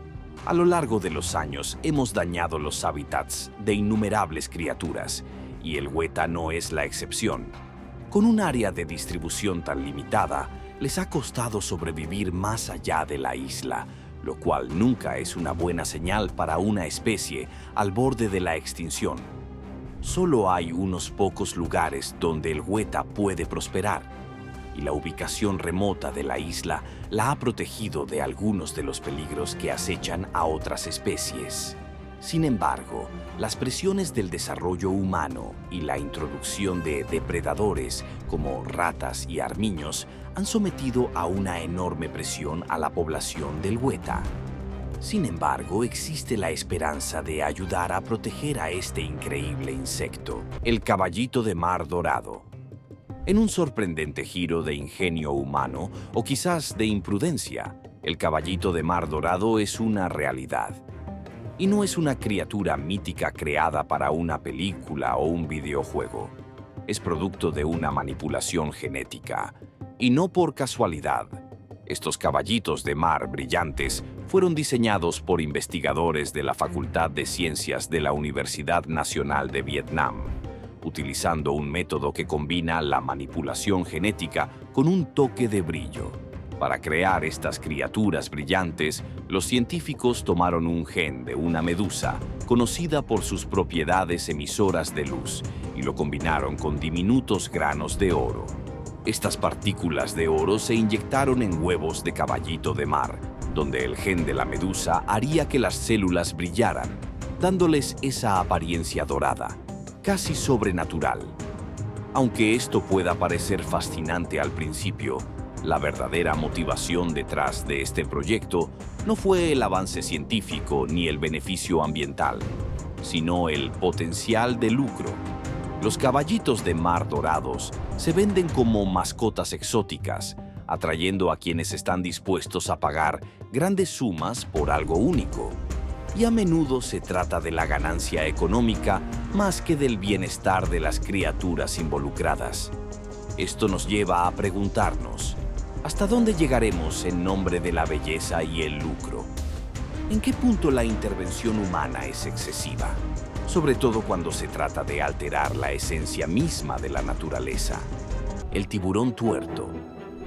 Speaker 1: A lo largo de los años hemos dañado los hábitats de innumerables criaturas, y el hueta no es la excepción. Con un área de distribución tan limitada, les ha costado sobrevivir más allá de la isla, lo cual nunca es una buena señal para una especie al borde de la extinción. Solo hay unos pocos lugares donde el hueta puede prosperar, y la ubicación remota de la isla la ha protegido de algunos de los peligros que acechan a otras especies. Sin embargo, las presiones del desarrollo humano y la introducción de depredadores como ratas y armiños han sometido a una enorme presión a la población del hueta. Sin embargo, existe la esperanza de ayudar a proteger a este increíble insecto, el caballito de mar dorado. En un sorprendente giro de ingenio humano, o quizás de imprudencia, el caballito de mar dorado es una realidad. Y no es una criatura mítica creada para una película o un videojuego. Es producto de una manipulación genética, y no por casualidad. Estos caballitos de mar brillantes fueron diseñados por investigadores de la Facultad de Ciencias de la Universidad Nacional de Vietnam, utilizando un método que combina la manipulación genética con un toque de brillo. Para crear estas criaturas brillantes, los científicos tomaron un gen de una medusa, conocida por sus propiedades emisoras de luz, y lo combinaron con diminutos granos de oro. Estas partículas de oro se inyectaron en huevos de caballito de mar, donde el gen de la medusa haría que las células brillaran, dándoles esa apariencia dorada, casi sobrenatural. Aunque esto pueda parecer fascinante al principio, la verdadera motivación detrás de este proyecto no fue el avance científico ni el beneficio ambiental, sino el potencial de lucro. Los caballitos de mar dorados se venden como mascotas exóticas, atrayendo a quienes están dispuestos a pagar grandes sumas por algo único. Y a menudo se trata de la ganancia económica más que del bienestar de las criaturas involucradas. Esto nos lleva a preguntarnos, ¿hasta dónde llegaremos en nombre de la belleza y el lucro? ¿En qué punto la intervención humana es excesiva? Sobre todo cuando se trata de alterar la esencia misma de la naturaleza. El tiburón tuerto.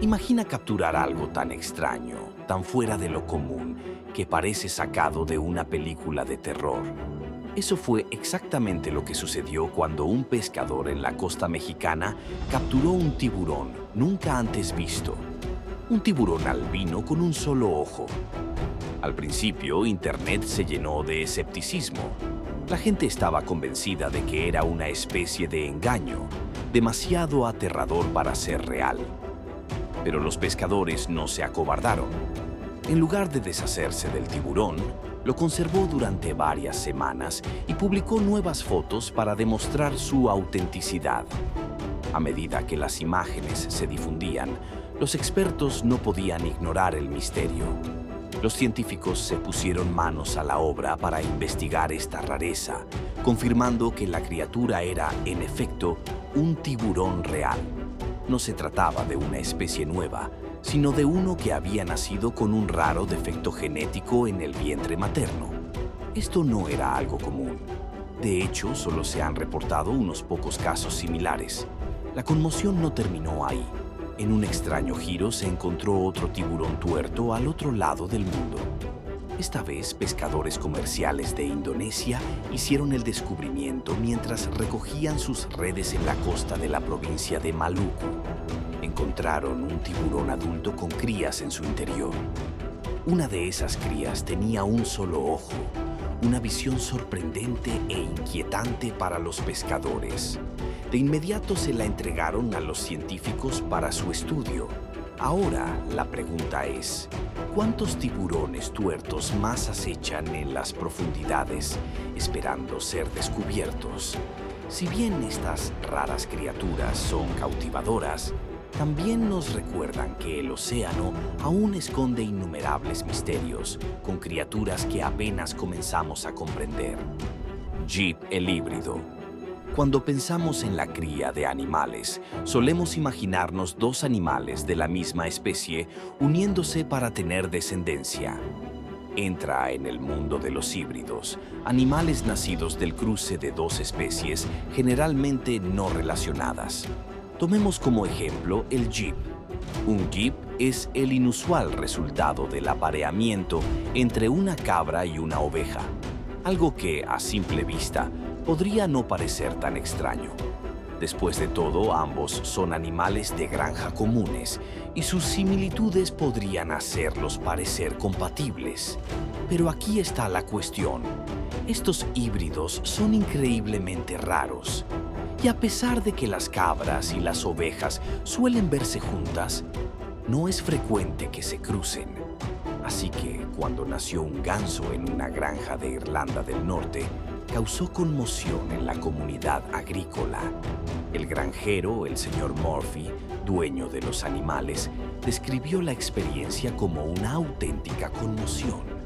Speaker 1: Imagina capturar algo tan extraño, tan fuera de lo común, que parece sacado de una película de terror. Eso fue exactamente lo que sucedió cuando un pescador en la costa mexicana capturó un tiburón nunca antes visto. Un tiburón albino con un solo ojo. Al principio, Internet se llenó de escepticismo. La gente estaba convencida de que era una especie de engaño, demasiado aterrador para ser real. Pero los pescadores no se acobardaron. En lugar de deshacerse del tiburón, lo conservó durante varias semanas y publicó nuevas fotos para demostrar su autenticidad. A medida que las imágenes se difundían, los expertos no podían ignorar el misterio. Los científicos se pusieron manos a la obra para investigar esta rareza, confirmando que la criatura era, en efecto, un tiburón real. No se trataba de una especie nueva, sino de uno que había nacido con un raro defecto genético en el vientre materno. Esto no era algo común. De hecho, solo se han reportado unos pocos casos similares. La conmoción no terminó ahí. En un extraño giro se encontró otro tiburón tuerto al otro lado del mundo. Esta vez, pescadores comerciales de Indonesia hicieron el descubrimiento mientras recogían sus redes en la costa de la provincia de Maluku. Encontraron un tiburón adulto con crías en su interior. Una de esas crías tenía un solo ojo, una visión sorprendente e inquietante para los pescadores. De inmediato se la entregaron a los científicos para su estudio. Ahora la pregunta es, ¿cuántos tiburones tuertos más acechan en las profundidades esperando ser descubiertos? Si bien estas raras criaturas son cautivadoras, también nos recuerdan que el océano aún esconde innumerables misterios, con criaturas que apenas comenzamos a comprender. Jeep el híbrido. Cuando pensamos en la cría de animales, solemos imaginarnos dos animales de la misma especie uniéndose para tener descendencia. Entra en el mundo de los híbridos, animales nacidos del cruce de dos especies generalmente no relacionadas. Tomemos como ejemplo el jeep. Un jeep es el inusual resultado del apareamiento entre una cabra y una oveja, algo que, a simple vista, podría no parecer tan extraño. Después de todo, ambos son animales de granja comunes y sus similitudes podrían hacerlos parecer compatibles. Pero aquí está la cuestión. Estos híbridos son increíblemente raros. Y a pesar de que las cabras y las ovejas suelen verse juntas, no es frecuente que se crucen. Así que, cuando nació un ganso en una granja de Irlanda del Norte, causó conmoción en la comunidad agrícola. El granjero, el señor Murphy, dueño de los animales, describió la experiencia como una auténtica conmoción.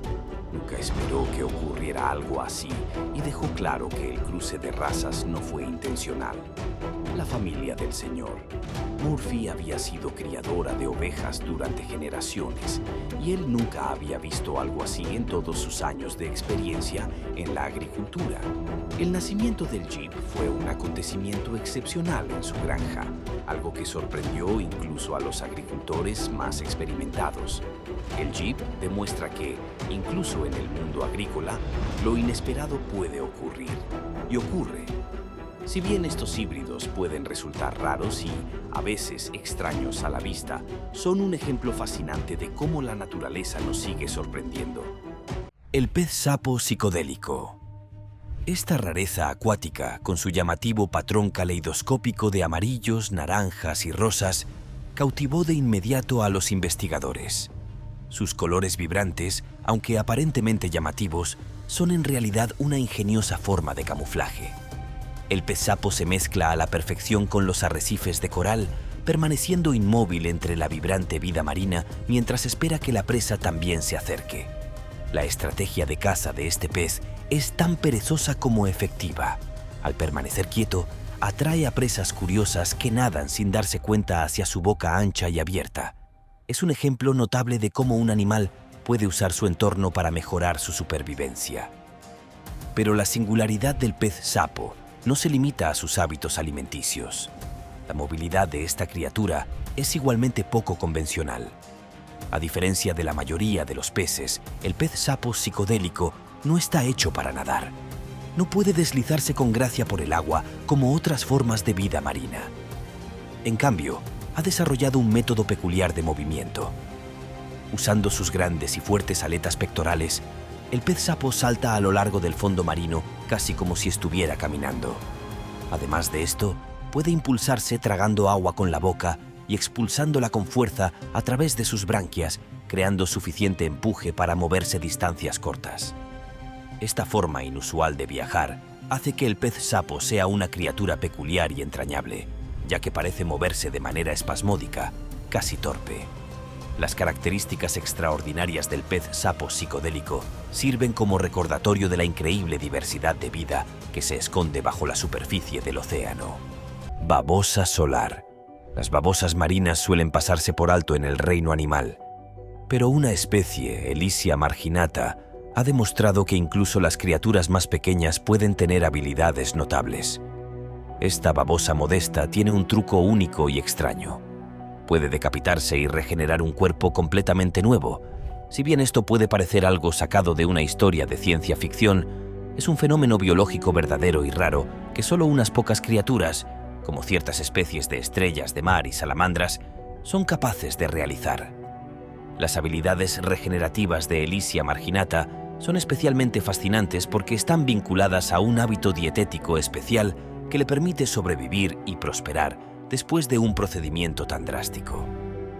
Speaker 1: Nunca esperó que ocurriera algo así y dejó claro que el cruce de razas no fue intencional. La familia del señor Murphy había sido criadora de ovejas durante generaciones y él nunca había visto algo así en todos sus años de experiencia en la agricultura. El nacimiento del jeep fue un acontecimiento excepcional en su granja, algo que sorprendió incluso a los agricultores más experimentados. El jeep demuestra que, incluso en el mundo agrícola, lo inesperado puede ocurrir, y ocurre. Si bien estos híbridos pueden resultar raros y, a veces, extraños a la vista, son un ejemplo fascinante de cómo la naturaleza nos sigue sorprendiendo. El pez sapo psicodélico. Esta rareza acuática, con su llamativo patrón caleidoscópico de amarillos, naranjas y rosas, cautivó de inmediato a los investigadores. Sus colores vibrantes, aunque aparentemente llamativos, son en realidad una ingeniosa forma de camuflaje. El pez sapo se mezcla a la perfección con los arrecifes de coral, permaneciendo inmóvil entre la vibrante vida marina mientras espera que la presa también se acerque. La estrategia de caza de este pez es tan perezosa como efectiva. Al permanecer quieto, atrae a presas curiosas que nadan sin darse cuenta hacia su boca ancha y abierta. Es un ejemplo notable de cómo un animal puede usar su entorno para mejorar su supervivencia. Pero la singularidad del pez sapo no se limita a sus hábitos alimenticios. La movilidad de esta criatura es igualmente poco convencional. A diferencia de la mayoría de los peces, el pez sapo psicodélico no está hecho para nadar. No puede deslizarse con gracia por el agua como otras formas de vida marina. En cambio, ha desarrollado un método peculiar de movimiento. Usando sus grandes y fuertes aletas pectorales, el pez sapo salta a lo largo del fondo marino casi como si estuviera caminando. Además de esto, puede impulsarse tragando agua con la boca y expulsándola con fuerza a través de sus branquias, creando suficiente empuje para moverse distancias cortas. Esta forma inusual de viajar hace que el pez sapo sea una criatura peculiar y entrañable, ya que parece moverse de manera espasmódica, casi torpe. Las características extraordinarias del pez sapo psicodélico sirven como recordatorio de la increíble diversidad de vida que se esconde bajo la superficie del océano. Babosa solar. Las babosas marinas suelen pasarse por alto en el reino animal, pero una especie, Elysia marginata, ha demostrado que incluso las criaturas más pequeñas pueden tener habilidades notables. Esta babosa modesta tiene un truco único y extraño. Puede decapitarse y regenerar un cuerpo completamente nuevo. Si bien esto puede parecer algo sacado de una historia de ciencia ficción, es un fenómeno biológico verdadero y raro que solo unas pocas criaturas, como ciertas especies de estrellas de mar y salamandras, son capaces de realizar. Las habilidades regenerativas de Elysia marginata son especialmente fascinantes porque están vinculadas a un hábito dietético especial que le permite sobrevivir y prosperar después de un procedimiento tan drástico.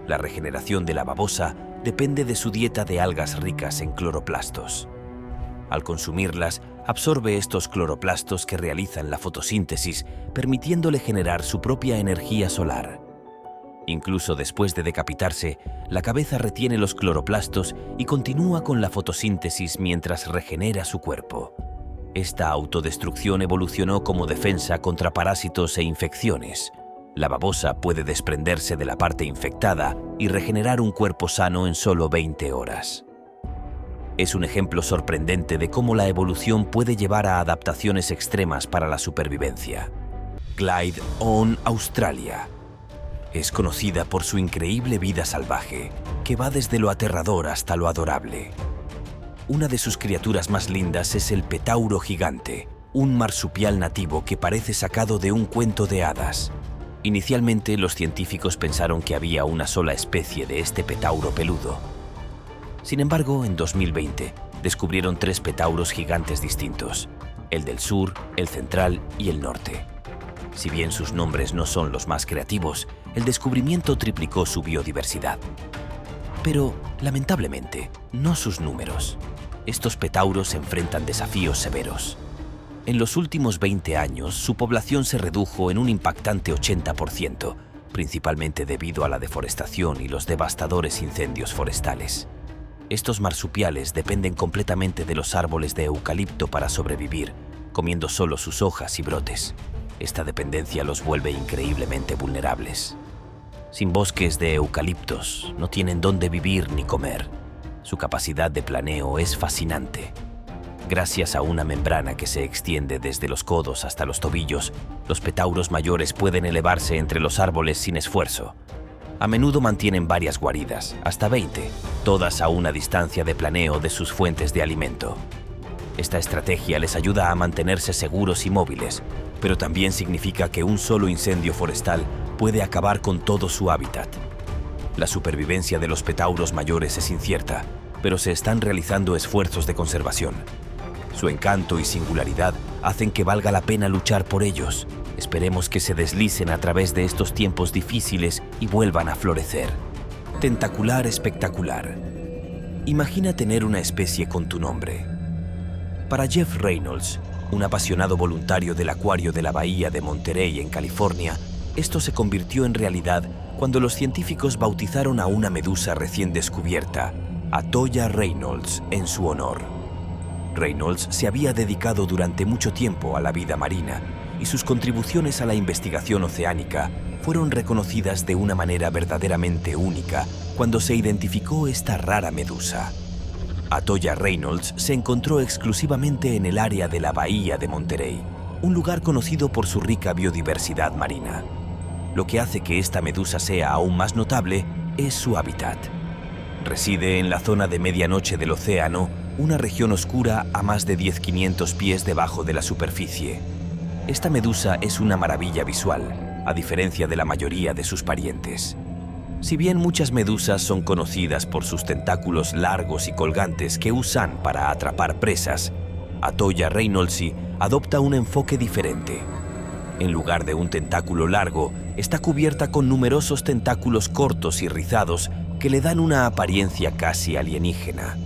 Speaker 1: La regeneración de la babosa depende de su dieta de algas ricas en cloroplastos. Al consumirlas, absorbe estos cloroplastos que realizan la fotosíntesis, permitiéndole generar su propia energía solar. Incluso después de decapitarse, la cabeza retiene los cloroplastos y continúa con la fotosíntesis mientras regenera su cuerpo. Esta autodestrucción evolucionó como defensa contra parásitos e infecciones. La babosa puede desprenderse de la parte infectada y regenerar un cuerpo sano en solo 20 horas. Es un ejemplo sorprendente de cómo la evolución puede llevar a adaptaciones extremas para la supervivencia. Clyde Owen, Australia. Es conocida por su increíble vida salvaje, que va desde lo aterrador hasta lo adorable. Una de sus criaturas más lindas es el petauro gigante, un marsupial nativo que parece sacado de un cuento de hadas. Inicialmente, los científicos pensaron que había una sola especie de este petauro peludo. Sin embargo, en 2020, descubrieron 3 petauros gigantes distintos, el del sur, el central y el norte. Si bien sus nombres no son los más creativos, el descubrimiento triplicó su biodiversidad. Pero, lamentablemente, no sus números. Estos petauros enfrentan desafíos severos. En los últimos 20 años, su población se redujo en un impactante 80%, principalmente debido a la deforestación y los devastadores incendios forestales. Estos marsupiales dependen completamente de los árboles de eucalipto para sobrevivir, comiendo solo sus hojas y brotes. Esta dependencia los vuelve increíblemente vulnerables. Sin bosques de eucaliptos, no tienen dónde vivir ni comer. Su capacidad de planeo es fascinante. Gracias a una membrana que se extiende desde los codos hasta los tobillos, los petauros mayores pueden elevarse entre los árboles sin esfuerzo. A menudo mantienen varias guaridas, hasta 20, todas a una distancia de planeo de sus fuentes de alimento. Esta estrategia les ayuda a mantenerse seguros y móviles, pero también significa que un solo incendio forestal puede acabar con todo su hábitat. La supervivencia de los petauros mayores es incierta, pero se están realizando esfuerzos de conservación. Su encanto y singularidad hacen que valga la pena luchar por ellos. Esperemos que se deslicen a través de estos tiempos difíciles y vuelvan a florecer. Tentacular espectacular. Imagina tener una especie con tu nombre. Para Jeff Reynolds, un apasionado voluntario del acuario de la bahía de Monterey en California, esto se convirtió en realidad cuando los científicos bautizaron a una medusa recién descubierta, Atoya Reynolds, en su honor. Reynolds se había dedicado durante mucho tiempo a la vida marina y sus contribuciones a la investigación oceánica fueron reconocidas de una manera verdaderamente única cuando se identificó esta rara medusa. Atoya Reynolds se encontró exclusivamente en el área de la bahía de Monterey, un lugar conocido por su rica biodiversidad marina. Lo que hace que esta medusa sea aún más notable es su hábitat. Reside en la zona de medianoche del océano, una región oscura a más de 10.500 pies debajo de la superficie. Esta medusa es una maravilla visual, a diferencia de la mayoría de sus parientes. Si bien muchas medusas son conocidas por sus tentáculos largos y colgantes que usan para atrapar presas, Atoya reynoldsi adopta un enfoque diferente. En lugar de un tentáculo largo, está cubierta con numerosos tentáculos cortos y rizados que le dan una apariencia casi alienígena.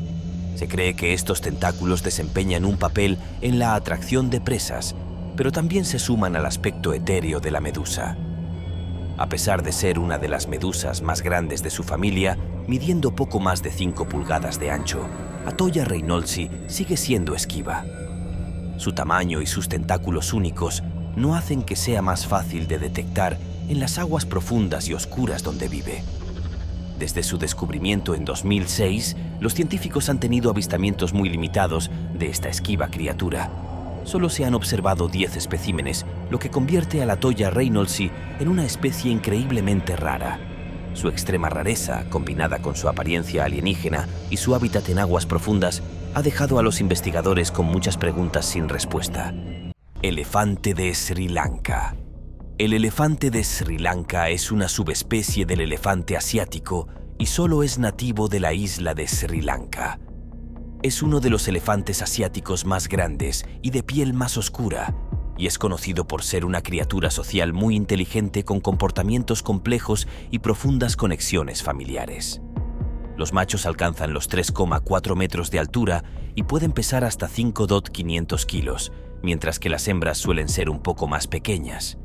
Speaker 1: Se cree que estos tentáculos desempeñan un papel en la atracción de presas, pero también se suman al aspecto etéreo de la medusa. A pesar de ser una de las medusas más grandes de su familia, midiendo poco más de 5 pulgadas de ancho, Atoya reynoldsi sigue siendo esquiva. Su tamaño y sus tentáculos únicos no hacen que sea más fácil de detectar en las aguas profundas y oscuras donde vive. Desde su descubrimiento en 2006, los científicos han tenido avistamientos muy limitados de esta esquiva criatura. Solo se han observado 10 especímenes, lo que convierte a la toya reynoldsii en una especie increíblemente rara. Su extrema rareza, combinada con su apariencia alienígena y su hábitat en aguas profundas, ha dejado a los investigadores con muchas preguntas sin respuesta. Elefante de Sri Lanka. El elefante de Sri Lanka es una subespecie del elefante asiático y solo es nativo de la isla de Sri Lanka. Es uno de los elefantes asiáticos más grandes y de piel más oscura, y es conocido por ser una criatura social muy inteligente con comportamientos complejos y profundas conexiones familiares. Los machos alcanzan los 3,4 metros de altura y pueden pesar hasta 5,500 kilos, mientras que las hembras suelen ser un poco más pequeñas.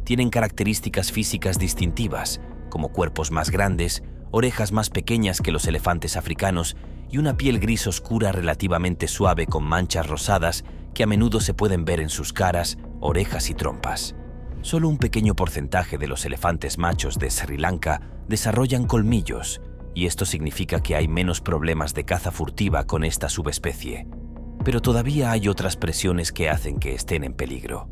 Speaker 1: Tienen características físicas distintivas, como cuerpos más grandes, orejas más pequeñas que los elefantes africanos y una piel gris oscura relativamente suave con manchas rosadas que a menudo se pueden ver en sus caras, orejas y trompas. Solo un pequeño porcentaje de los elefantes machos de Sri Lanka desarrollan colmillos, y esto significa que hay menos problemas de caza furtiva con esta subespecie. Pero todavía hay otras presiones que hacen que estén en peligro.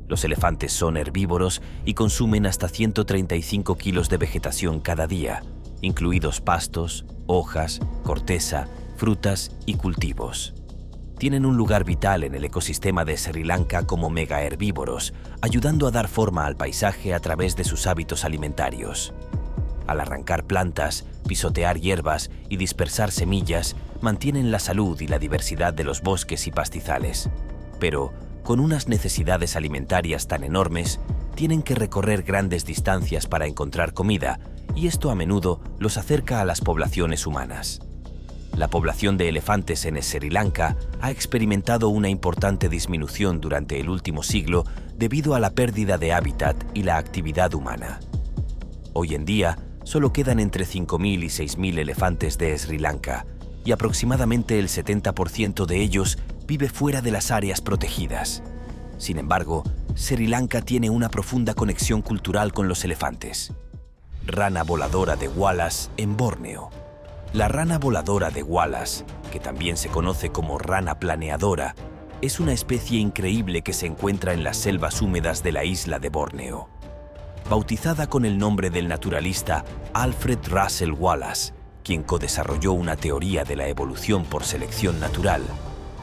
Speaker 1: Los elefantes son herbívoros y consumen hasta 135 kilos de vegetación cada día, incluidos pastos, hojas, corteza, frutas y cultivos. Tienen un lugar vital en el ecosistema de Sri Lanka como megaherbívoros, ayudando a dar forma al paisaje a través de sus hábitos alimentarios. Al arrancar plantas, pisotear hierbas y dispersar semillas, mantienen la salud y la diversidad de los bosques y pastizales. Pero, con unas necesidades alimentarias tan enormes, tienen que recorrer grandes distancias para encontrar comida, y esto a menudo los acerca a las poblaciones humanas. La población de elefantes en Sri Lanka ha experimentado una importante disminución durante el último siglo debido a la pérdida de hábitat y la actividad humana. Hoy en día, solo quedan entre 5.000 y 6.000 elefantes de Sri Lanka, y aproximadamente el 70% de ellos vive fuera de las áreas protegidas. Sin embargo, Sri Lanka tiene una profunda conexión cultural con los elefantes. Rana voladora de Wallace en Borneo. La rana voladora de Wallace, que también se conoce como rana planeadora, es una especie increíble que se encuentra en las selvas húmedas de la isla de Borneo. Bautizada con el nombre del naturalista Alfred Russel Wallace, quien codesarrolló una teoría de la evolución por selección natural,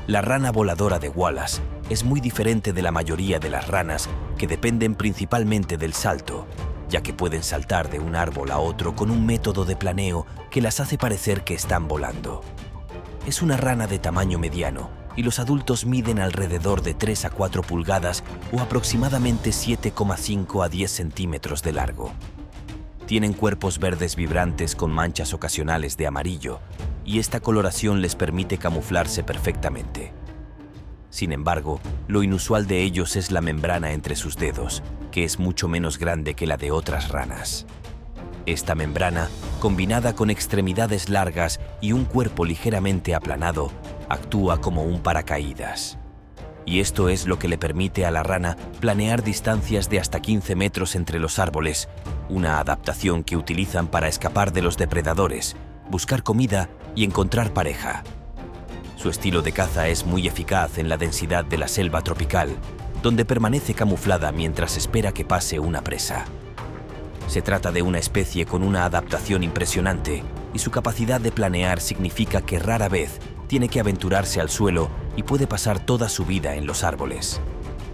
Speaker 1: la rana voladora de Wallace es muy diferente de la mayoría de las ranas que dependen principalmente del salto, ya que pueden saltar de un árbol a otro con un método de planeo que las hace parecer que están volando. Es una rana de tamaño mediano y los adultos miden alrededor de 3 a 4 pulgadas o aproximadamente 7,5 a 10 centímetros de largo. Tienen cuerpos verdes vibrantes con manchas ocasionales de amarillo, y esta coloración les permite camuflarse perfectamente. Sin embargo, lo inusual de ellos es la membrana entre sus dedos, que es mucho menos grande que la de otras ranas. Esta membrana, combinada con extremidades largas y un cuerpo ligeramente aplanado, actúa como un paracaídas. Y esto es lo que le permite a la rana planear distancias de hasta 15 metros entre los árboles, una adaptación que utilizan para escapar de los depredadores, buscar comida y encontrar pareja. Su estilo de caza es muy eficaz en la densidad de la selva tropical, donde permanece camuflada mientras espera que pase una presa. Se trata de una especie con una adaptación impresionante, y su capacidad de planear significa que rara vez tiene que aventurarse al suelo y puede pasar toda su vida en los árboles.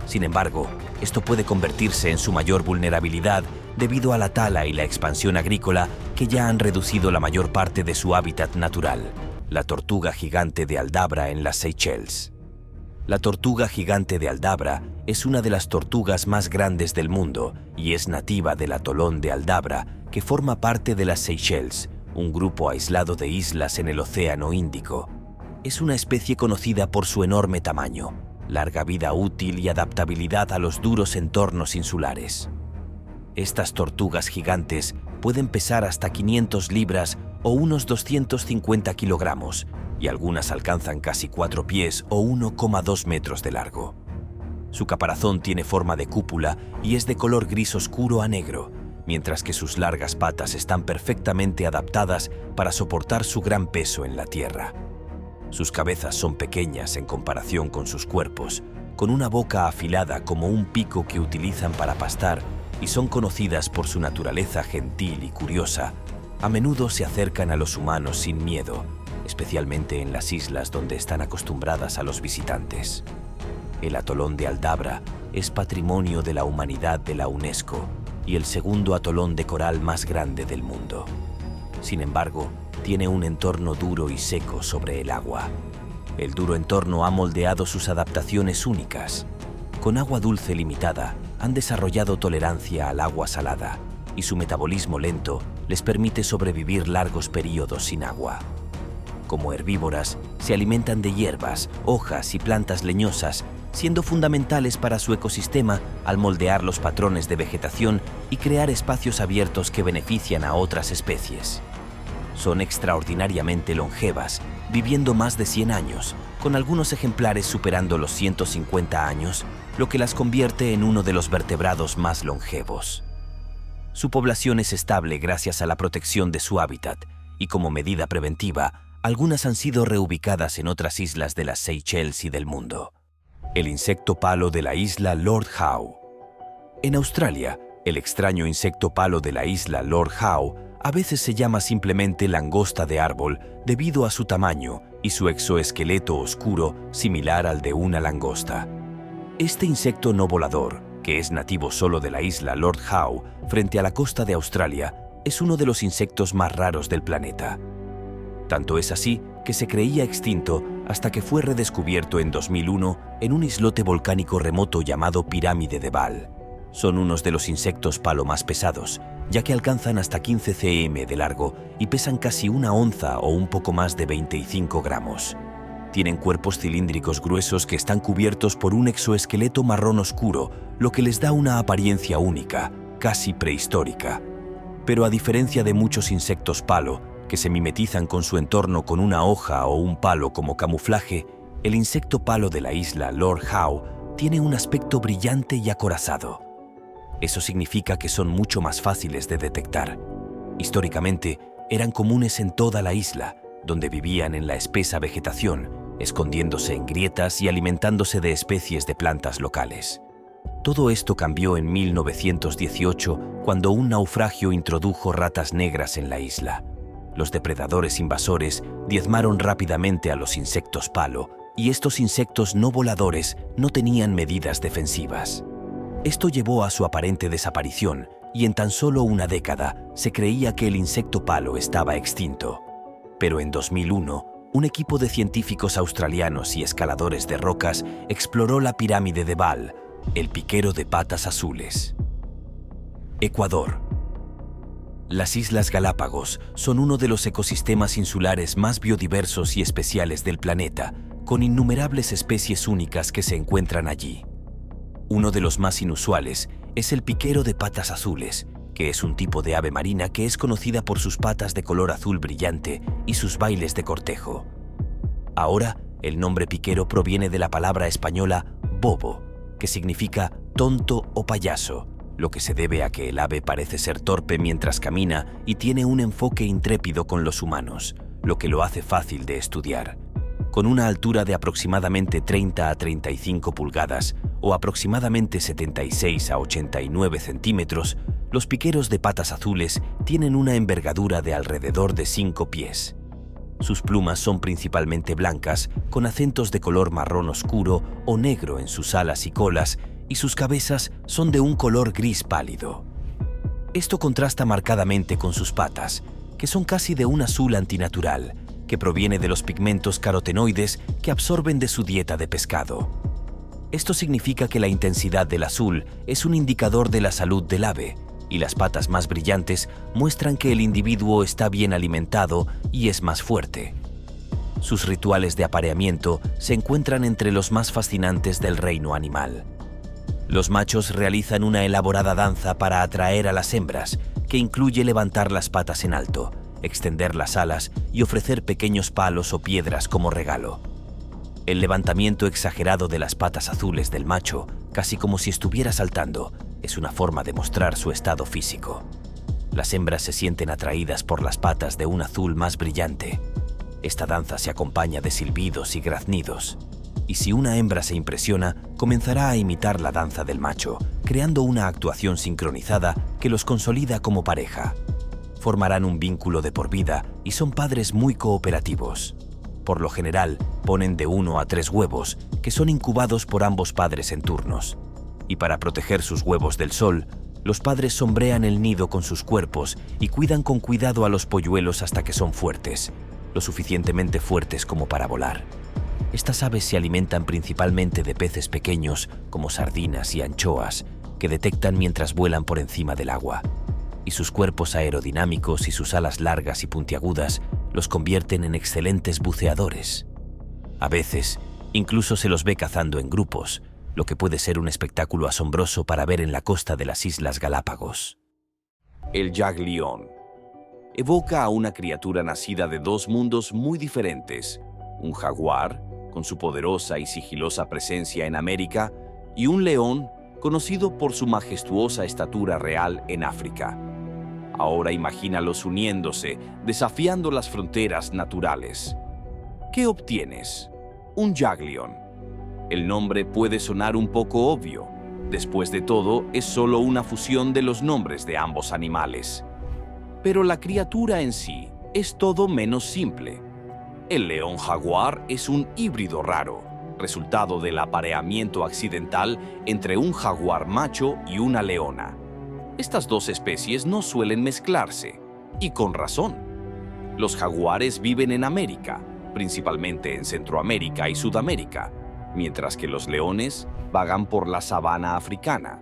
Speaker 1: Sin embargo, esto puede convertirse en su mayor vulnerabilidad debido a la tala y la expansión agrícola que ya han reducido la mayor parte de su hábitat natural, la tortuga gigante de Aldabra en las Seychelles. La tortuga gigante de Aldabra es una de las tortugas más grandes del mundo y es nativa del atolón de Aldabra, que forma parte de las Seychelles, un grupo aislado de islas en el Océano Índico. Es una especie conocida por su enorme tamaño, larga vida útil y adaptabilidad a los duros entornos insulares. Estas tortugas gigantes pueden pesar hasta 500 libras o unos 250 kilogramos, y algunas alcanzan casi 4 pies o 1,2 metros de largo. Su caparazón tiene forma de cúpula y es de color gris oscuro a negro, mientras que sus largas patas están perfectamente adaptadas para soportar su gran peso en la tierra. Sus cabezas son pequeñas en comparación con sus cuerpos, con una boca afilada como un pico que utilizan para pastar, y son conocidas por su naturaleza gentil y curiosa. A menudo se acercan a los humanos sin miedo, especialmente en las islas donde están acostumbradas a los visitantes. El atolón de Aldabra es Patrimonio de la Humanidad de la UNESCO y el segundo atolón de coral más grande del mundo. Sin embargo, tiene un entorno duro y seco sobre el agua. El duro entorno ha moldeado sus adaptaciones únicas. Con agua dulce limitada, han desarrollado tolerancia al agua salada y su metabolismo lento les permite sobrevivir largos periodos sin agua. Como herbívoras, se alimentan de hierbas, hojas y plantas leñosas, siendo fundamentales para su ecosistema al moldear los patrones de vegetación y crear espacios abiertos que benefician a otras especies. Son extraordinariamente longevas, viviendo más de 100 años, con algunos ejemplares superando los 150 años, lo que las convierte en uno de los vertebrados más longevos. Su población es estable gracias a la protección de su hábitat, y como medida preventiva, algunas han sido reubicadas en otras islas de las Seychelles y del mundo. El insecto palo de la isla Lord Howe. En Australia, el extraño insecto palo de la isla Lord Howe a veces se llama simplemente langosta de árbol debido a su tamaño y su exoesqueleto oscuro similar al de una langosta. Este insecto no volador, que es nativo solo de la isla Lord Howe frente a la costa de Australia, es uno de los insectos más raros del planeta. Tanto es así que se creía extinto hasta que fue redescubierto en 2001 en un islote volcánico remoto llamado Pirámide de Baal. Son unos de los insectos palo más pesados, ya que alcanzan hasta 15 cm de largo y pesan casi 1 onza o un poco más de 25 gramos. Tienen cuerpos cilíndricos gruesos que están cubiertos por un exoesqueleto marrón oscuro, lo que les da una apariencia única, casi prehistórica. Pero a diferencia de muchos insectos palo, que se mimetizan con su entorno con una hoja o un palo como camuflaje, el insecto palo de la isla Lord Howe tiene un aspecto brillante y acorazado. Eso significa que son mucho más fáciles de detectar. Históricamente, eran comunes en toda la isla, donde vivían en la espesa vegetación, escondiéndose en grietas y alimentándose de especies de plantas locales. Todo esto cambió en 1918, cuando un naufragio introdujo ratas negras en la isla. Los depredadores invasores diezmaron rápidamente a los insectos palo, y estos insectos no voladores no tenían medidas defensivas. Esto llevó a su aparente desaparición, y en tan solo una década se creía que el insecto palo estaba extinto. Pero en 2001, un equipo de científicos australianos y escaladores de rocas exploró la pirámide de Baal, el piquero de patas azules. Ecuador. Las Islas Galápagos son uno de los ecosistemas insulares más biodiversos y especiales del planeta, con innumerables especies únicas que se encuentran allí. Uno de los más inusuales es el piquero de patas azules, que es un tipo de ave marina que es conocida por sus patas de color azul brillante y sus bailes de cortejo. Ahora, el nombre piquero proviene de la palabra española bobo, que significa tonto o payaso, lo que se debe a que el ave parece ser torpe mientras camina y tiene un enfoque intrépido con los humanos, lo que lo hace fácil de estudiar. Con una altura de aproximadamente 30 a 35 pulgadas o aproximadamente 76 a 89 centímetros, los piqueros de patas azules tienen una envergadura de alrededor de 5 pies. Sus plumas son principalmente blancas, con acentos de color marrón oscuro o negro en sus alas y colas, y sus cabezas son de un color gris pálido. Esto contrasta marcadamente con sus patas, que son casi de un azul antinatural, que proviene de los pigmentos carotenoides que absorben de su dieta de pescado. Esto significa que la intensidad del azul es un indicador de la salud del ave, y las patas más brillantes muestran que el individuo está bien alimentado y es más fuerte. Sus rituales de apareamiento se encuentran entre los más fascinantes del reino animal. Los machos realizan una elaborada danza para atraer a las hembras, que incluye levantar las patas en alto, extender las alas y ofrecer pequeños palos o piedras como regalo. El levantamiento exagerado de las patas azules del macho casi como si estuviera saltando. Es una forma de mostrar su estado físico. Las hembras se sienten atraídas por las patas de un azul más brillante. Esta danza se acompaña de silbidos y graznidos. Y si una hembra se impresiona, comenzará a imitar la danza del macho, creando una actuación sincronizada que los consolida como pareja. Formarán un vínculo de por vida y son padres muy cooperativos. Por lo general, ponen de 1 a 3 huevos, que son incubados por ambos padres en turnos. Y para proteger sus huevos del sol, los padres sombrean el nido con sus cuerpos y cuidan con cuidado a los polluelos hasta que son fuertes, lo suficientemente fuertes como para volar. Estas aves se alimentan principalmente de peces pequeños como sardinas y anchoas que detectan mientras vuelan por encima del agua. Y sus cuerpos aerodinámicos y sus alas largas y puntiagudas los convierten en excelentes buceadores. A veces, incluso se los ve cazando en grupos, lo que puede ser un espectáculo asombroso para ver en la costa de las Islas Galápagos. El jagleón evoca a una criatura nacida de dos mundos muy diferentes: un jaguar, con su poderosa y sigilosa presencia en América, y un león, conocido por su majestuosa estatura real en África. Ahora imagínalos uniéndose, desafiando las fronteras naturales. ¿Qué obtienes? Un jagleón. El nombre puede sonar un poco obvio. Después de todo, es solo una fusión de los nombres de ambos animales. Pero la criatura en sí es todo menos simple. El león jaguar es un híbrido raro, resultado del apareamiento accidental entre un jaguar macho y una leona. Estas dos especies no suelen mezclarse, y con razón. Los jaguares viven en América, principalmente en Centroamérica y Sudamérica, mientras que los leones vagan por la sabana africana.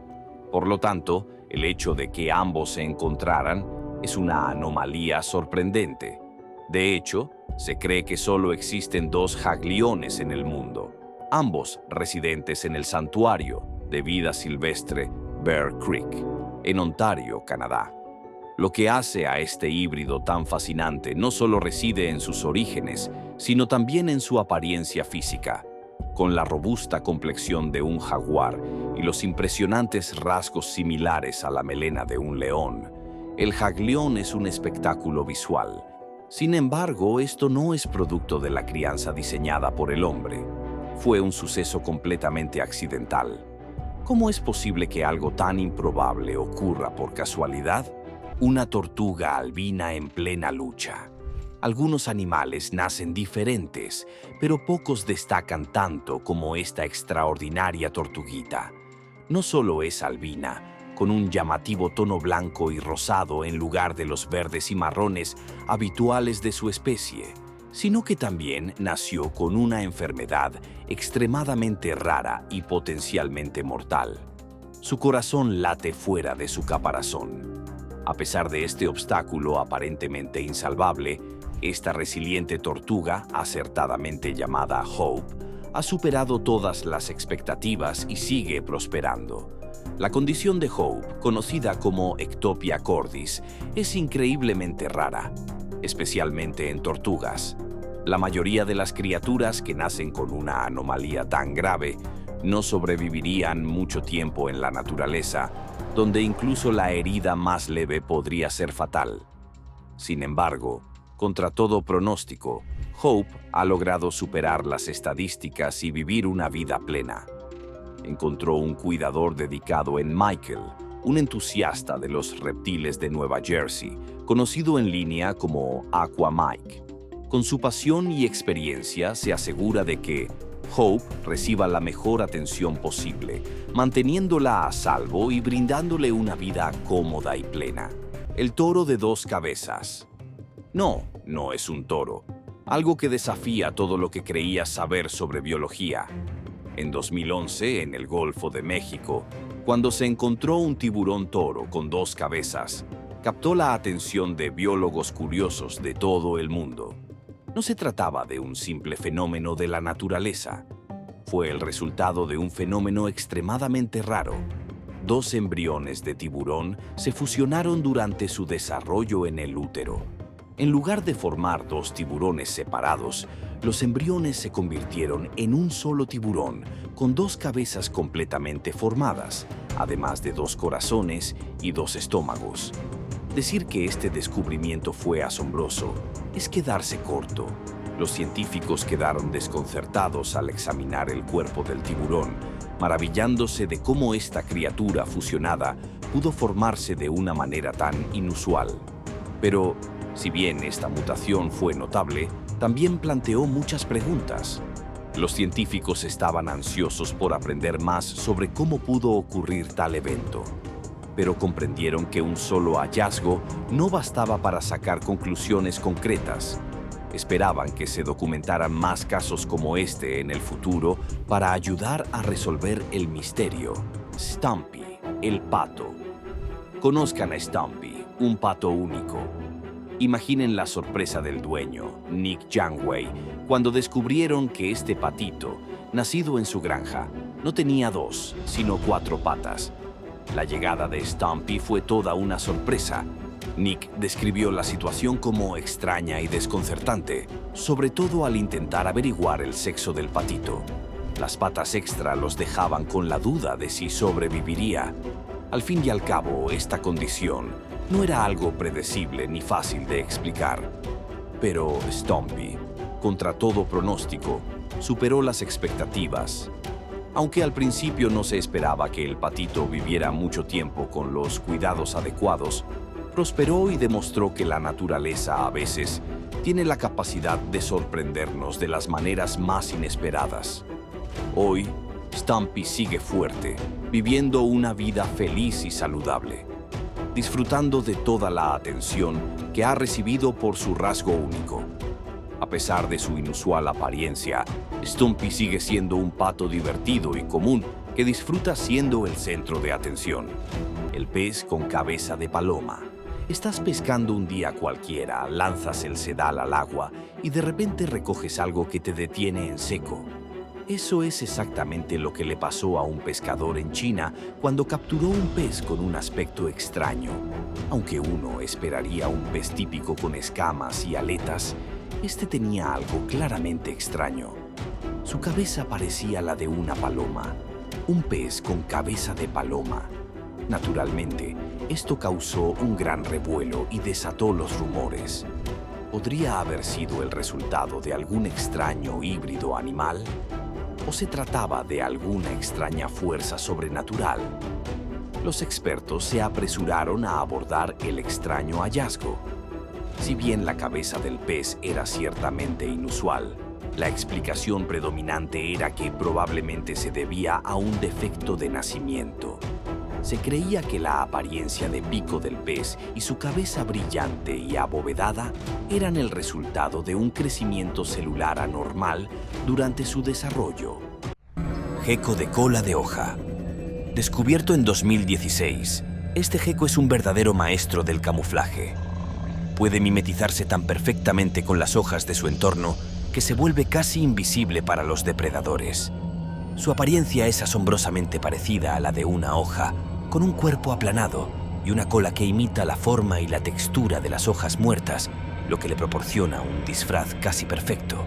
Speaker 1: Por lo tanto, el hecho de que ambos se encontraran es una anomalía sorprendente. De hecho, se cree que solo existen 2 jagleones en el mundo, ambos residentes en el santuario de vida silvestre Bear Creek, en Ontario, Canadá. Lo que hace a este híbrido tan fascinante no solo reside en sus orígenes, sino también en su apariencia física. Con la robusta complexión de un jaguar y los impresionantes rasgos similares a la melena de un león, el jagleón es un espectáculo visual. Sin embargo, esto no es producto de la crianza diseñada por el hombre. Fue un suceso completamente accidental. ¿Cómo es posible que algo tan improbable ocurra por casualidad? Una tortuga albina en plena lucha. Algunos animales nacen diferentes, pero pocos destacan tanto como esta extraordinaria tortuguita. No solo es albina, con un llamativo tono blanco y rosado en lugar de los verdes y marrones habituales de su especie, sino que también nació con una enfermedad extremadamente rara y potencialmente mortal. Su corazón late fuera de su caparazón. A pesar de este obstáculo aparentemente insalvable, esta resiliente tortuga, acertadamente llamada Hope, ha superado todas las expectativas y sigue prosperando. La condición de Hope, conocida como Ectopia cordis, es increíblemente rara, especialmente en tortugas. La mayoría de las criaturas que nacen con una anomalía tan grave no sobrevivirían mucho tiempo en la naturaleza, donde incluso la herida más leve podría ser fatal. Sin embargo, contra todo pronóstico, Hope ha logrado superar las estadísticas y vivir una vida plena. Encontró un cuidador dedicado en Michael, un entusiasta de los reptiles de Nueva Jersey, conocido en línea como Aqua Mike. Con su pasión y experiencia se asegura de que Hope reciba la mejor atención posible, manteniéndola a salvo y brindándole una vida cómoda y plena. El toro de 2 cabezas. No es un toro, algo que desafía todo lo que creías saber sobre biología. En 2011, en el Golfo de México, cuando se encontró un tiburón toro con 2 cabezas, captó la atención de biólogos curiosos de todo el mundo. No se trataba de un simple fenómeno de la naturaleza. Fue el resultado de un fenómeno extremadamente raro. 2 embriones de tiburón se fusionaron durante su desarrollo en el útero. En lugar de formar dos tiburones separados, los embriones se convirtieron en un solo tiburón con dos cabezas completamente formadas, además de dos corazones y dos estómagos. Decir que este descubrimiento fue asombroso es quedarse corto. Los científicos quedaron desconcertados al examinar el cuerpo del tiburón, maravillándose de cómo esta criatura fusionada pudo formarse de una manera tan inusual. Pero, si bien esta mutación fue notable, también planteó muchas preguntas. Los científicos estaban ansiosos por aprender más sobre cómo pudo ocurrir tal evento, pero comprendieron que un solo hallazgo no bastaba para sacar conclusiones concretas. Esperaban que se documentaran más casos como este en el futuro para ayudar a resolver el misterio. Stumpy, el pato. Conozcan a Stumpy, un pato único. Imaginen la sorpresa del dueño, Nick Janway, cuando descubrieron que este patito, nacido en su granja, no tenía 2, sino 4 patas. La llegada de Stumpy fue toda una sorpresa. Nick describió la situación como extraña y desconcertante, sobre todo al intentar averiguar el sexo del patito. Las patas extra los dejaban con la duda de si sobreviviría. Al fin y al cabo, esta condición no era algo predecible ni fácil de explicar. Pero Stumpy, contra todo pronóstico, superó las expectativas. Aunque al principio no se esperaba que el patito viviera mucho tiempo con los cuidados adecuados, prosperó y demostró que la naturaleza a veces tiene la capacidad de sorprendernos de las maneras más inesperadas. Hoy, Stumpy sigue fuerte, viviendo una vida feliz y saludable, disfrutando de toda la atención que ha recibido por su rasgo único. A pesar de su inusual apariencia, Stumpy sigue siendo un pato divertido y común que disfruta siendo el centro de atención. El pez con cabeza de paloma. Estás pescando un día cualquiera, lanzas el sedal al agua y de repente recoges algo que te detiene en seco. Eso es exactamente lo que le pasó a un pescador en China cuando capturó un pez con un aspecto extraño. Aunque uno esperaría un pez típico con escamas y aletas, este tenía algo claramente extraño. Su cabeza parecía la de una paloma, un pez con cabeza de paloma. Naturalmente, esto causó un gran revuelo y desató los rumores. ¿Podría haber sido el resultado de algún extraño híbrido animal? ¿O se trataba de alguna extraña fuerza sobrenatural? Los expertos se apresuraron a abordar el extraño hallazgo. Si bien la cabeza del pez era ciertamente inusual, la explicación predominante era que probablemente se debía a un defecto de nacimiento. Se creía que la apariencia de pico del pez y su cabeza brillante y abovedada eran el resultado de un crecimiento celular anormal durante su desarrollo. Gecko de cola de hoja. Descubierto en 2016, este gecko es un verdadero maestro del camuflaje. Puede mimetizarse tan perfectamente con las hojas de su entorno que se vuelve casi invisible para los depredadores. Su apariencia es asombrosamente parecida a la de una hoja, con un cuerpo aplanado y una cola que imita la forma y la textura de las hojas muertas, lo que le proporciona un disfraz casi perfecto.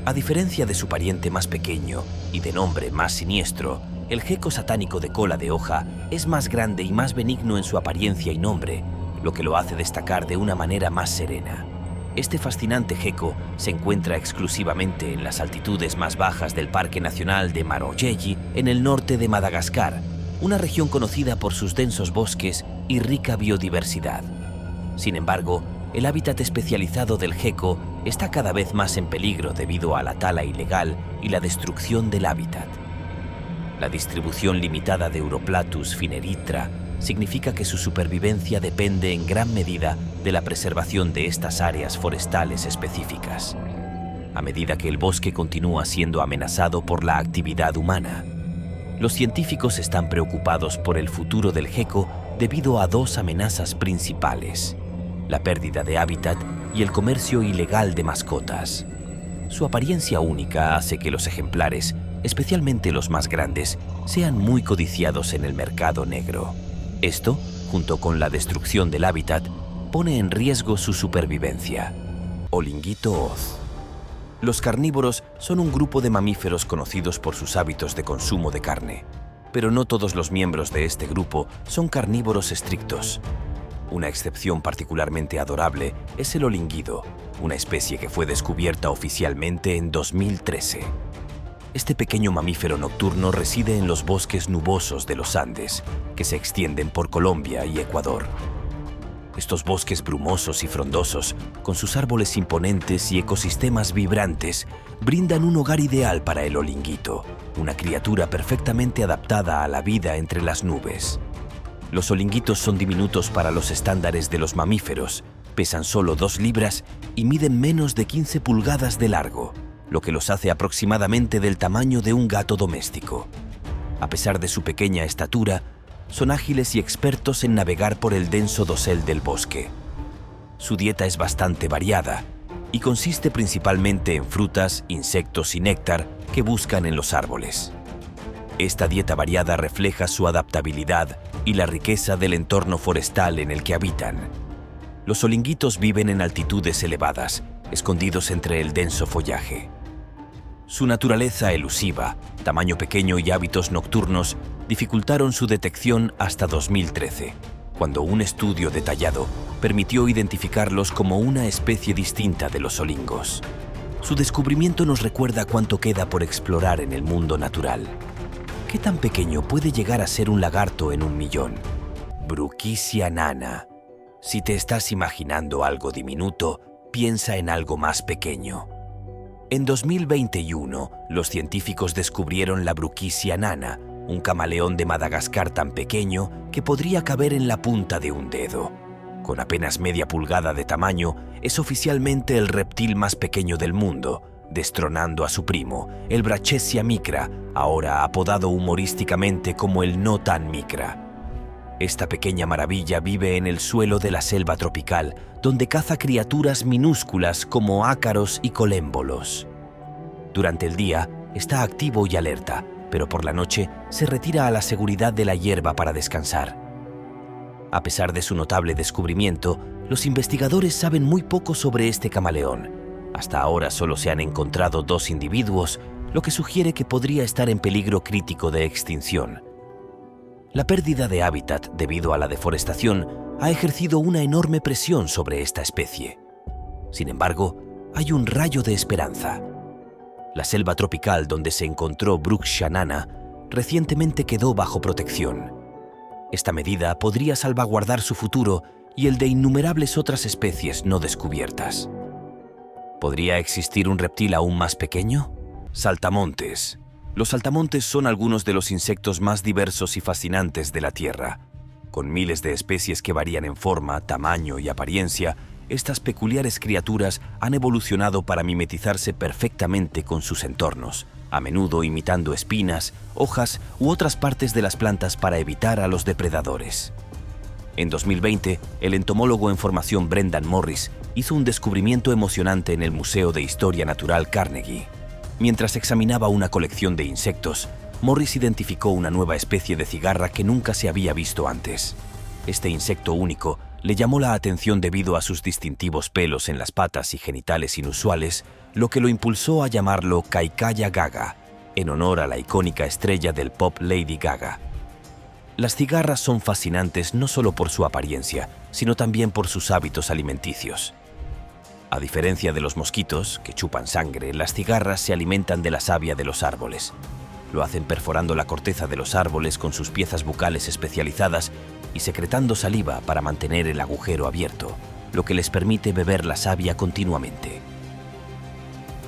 Speaker 1: A diferencia de su pariente más pequeño y de nombre más siniestro, el gecko satánico de cola de hoja es más grande y más benigno en su apariencia y nombre, lo que lo hace destacar de una manera más serena. Este fascinante gecko se encuentra exclusivamente en las altitudes más bajas del Parque Nacional de Marojejy, en el norte de Madagascar, una región conocida por sus densos bosques y rica biodiversidad. Sin embargo, el hábitat especializado del gecko está cada vez más en peligro debido a la tala ilegal y la destrucción del hábitat. La distribución limitada de Uroplatus phanerythra significa que su supervivencia depende en gran medida de la preservación de estas áreas forestales específicas. A medida que el bosque continúa siendo amenazado por la actividad humana, los científicos están preocupados por el futuro del gecko debido a dos amenazas principales: la pérdida de hábitat y el comercio ilegal de mascotas. Su apariencia única hace que los ejemplares, especialmente los más grandes, sean muy codiciados en el mercado negro. Esto, junto con la destrucción del hábitat, pone en riesgo su supervivencia. Olinguito hoz. Los carnívoros son un grupo de mamíferos conocidos por sus hábitos de consumo de carne, pero no todos los miembros de este grupo son carnívoros estrictos. Una excepción particularmente adorable es el olinguido, una especie que fue descubierta oficialmente en 2013. Este pequeño mamífero nocturno reside en los bosques nubosos de los Andes, que se extienden por Colombia y Ecuador. Estos bosques brumosos y frondosos, con sus árboles imponentes y ecosistemas vibrantes, brindan un hogar ideal para el olinguito, una criatura perfectamente adaptada a la vida entre las nubes. Los olinguitos son diminutos para los estándares de los mamíferos, pesan solo 2 libras y miden menos de 15 pulgadas de largo, lo que los hace aproximadamente del tamaño de un gato doméstico. A pesar de su pequeña estatura, son ágiles y expertos en navegar por el denso dosel del bosque. Su dieta es bastante variada y consiste principalmente en frutas, insectos y néctar que buscan en los árboles. Esta dieta variada refleja su adaptabilidad y la riqueza del entorno forestal en el que habitan. Los olinguitos viven en altitudes elevadas, escondidos entre el denso follaje. Su naturaleza elusiva, tamaño pequeño y hábitos nocturnos dificultaron su detección hasta 2013, cuando un estudio detallado permitió identificarlos como una especie distinta de los olingos. Su descubrimiento nos recuerda cuánto queda por explorar en el mundo natural. ¿Qué tan pequeño puede llegar a ser un lagarto en 1.000.000? Bruquicia nana. Si te estás imaginando algo diminuto, piensa en algo más pequeño. En 2021, los científicos descubrieron la Bruquicia nana, un camaleón de Madagascar tan pequeño que podría caber en la punta de un dedo. Con apenas media pulgada de tamaño, es oficialmente el reptil más pequeño del mundo, destronando a su primo, el Brachysia micra, ahora apodado humorísticamente como el no tan micra. Esta pequeña maravilla vive en el suelo de la selva tropical, donde caza criaturas minúsculas como ácaros y colémbolos. Durante el día está activo y alerta, pero por la noche se retira a la seguridad de la hierba para descansar. A pesar de su notable descubrimiento, los investigadores saben muy poco sobre este camaleón. Hasta ahora solo se han encontrado 2 individuos, lo que sugiere que podría estar en peligro crítico de extinción. La pérdida de hábitat debido a la deforestación ha ejercido una enorme presión sobre esta especie. Sin embargo, hay un rayo de esperanza. La selva tropical donde se encontró Bruquicia nana recientemente quedó bajo protección. Esta medida podría salvaguardar su futuro y el de innumerables otras especies no descubiertas. ¿Podría existir un reptil aún más pequeño? Saltamontes. Los saltamontes son algunos de los insectos más diversos y fascinantes de la Tierra. Con miles de especies que varían en forma, tamaño y apariencia, estas peculiares criaturas han evolucionado para mimetizarse perfectamente con sus entornos, a menudo imitando espinas, hojas u otras partes de las plantas para evitar a los depredadores. En 2020, el entomólogo en formación Brendan Morris hizo un descubrimiento emocionante en el Museo de Historia Natural Carnegie. Mientras examinaba una colección de insectos, Morris identificó una nueva especie de cigarra que nunca se había visto antes. Este insecto único le llamó la atención debido a sus distintivos pelos en las patas y genitales inusuales, lo que lo impulsó a llamarlo Kaikaya Gaga, en honor a la icónica estrella del pop Lady Gaga. Las cigarras son fascinantes no solo por su apariencia, sino también por sus hábitos alimenticios. A diferencia de los mosquitos, que chupan sangre, las cigarras se alimentan de la savia de los árboles. Lo hacen perforando la corteza de los árboles con sus piezas bucales especializadas y secretando saliva para mantener el agujero abierto, lo que les permite beber la savia continuamente.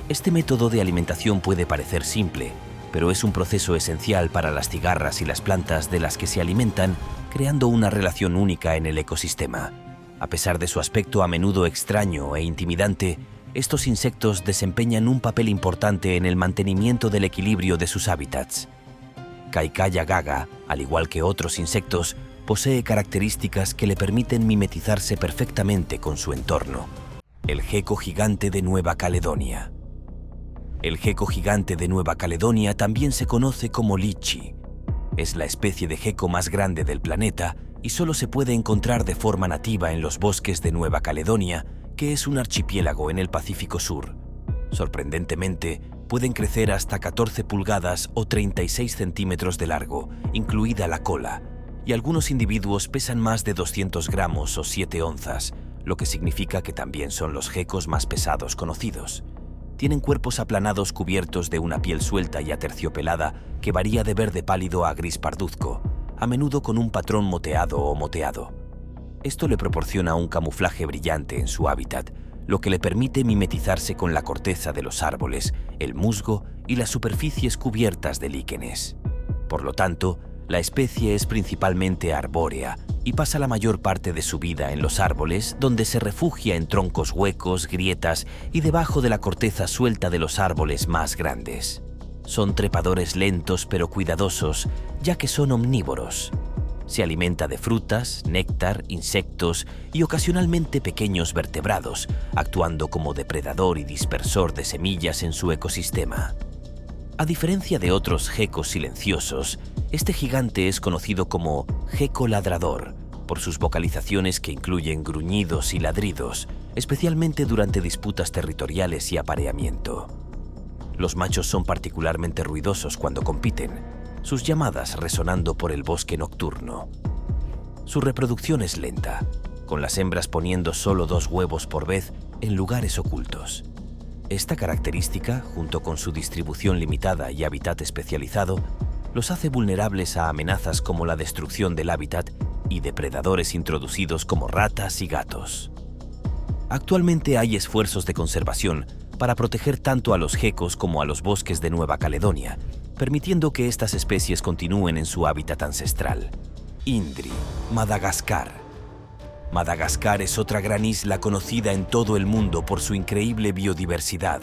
Speaker 1: Este método de alimentación puede parecer simple, pero es un proceso esencial para las cigarras y las plantas de las que se alimentan, creando una relación única en el ecosistema. A pesar de su aspecto a menudo extraño e intimidante, estos insectos desempeñan un papel importante en el mantenimiento del equilibrio de sus hábitats. Kaikaya Gaga, al igual que otros insectos, posee características que le permiten mimetizarse perfectamente con su entorno. El geco gigante de Nueva Caledonia. El geco gigante de Nueva Caledonia también se conoce como lichi. Es la especie de geco más grande del planeta, y solo se puede encontrar de forma nativa en los bosques de Nueva Caledonia, que es un archipiélago en el Pacífico Sur. Sorprendentemente, pueden crecer hasta 14 pulgadas o 36 centímetros de largo, incluida la cola, y algunos individuos pesan más de 200 gramos o 7 onzas, lo que significa que también son los gecos más pesados conocidos. Tienen cuerpos aplanados cubiertos de una piel suelta y aterciopelada que varía de verde pálido a gris parduzco, a menudo con un patrón moteado o moteado. Esto le proporciona un camuflaje brillante en su hábitat, lo que le permite mimetizarse con la corteza de los árboles, el musgo y las superficies cubiertas de líquenes. Por lo tanto, la especie es principalmente arbórea y pasa la mayor parte de su vida en los árboles, donde se refugia en troncos huecos, grietas y debajo de la corteza suelta de los árboles más grandes. Son trepadores lentos pero cuidadosos, ya que son omnívoros. Se alimenta de frutas, néctar, insectos y ocasionalmente pequeños vertebrados, actuando como depredador y dispersor de semillas en su ecosistema. A diferencia de otros gecos silenciosos, este gigante es conocido como geco ladrador por sus vocalizaciones que incluyen gruñidos y ladridos, especialmente durante disputas territoriales y apareamiento. Los machos son particularmente ruidosos cuando compiten, sus llamadas resonando por el bosque nocturno. Su reproducción es lenta, con las hembras poniendo solo 2 huevos por vez en lugares ocultos. Esta característica, junto con su distribución limitada y hábitat especializado, los hace vulnerables a amenazas como la destrucción del hábitat y depredadores introducidos como ratas y gatos. Actualmente hay esfuerzos de conservación para proteger tanto a los gecos como a los bosques de Nueva Caledonia, permitiendo que estas especies continúen en su hábitat ancestral. INDRI, Madagascar. Madagascar es otra gran isla conocida en todo el mundo por su increíble biodiversidad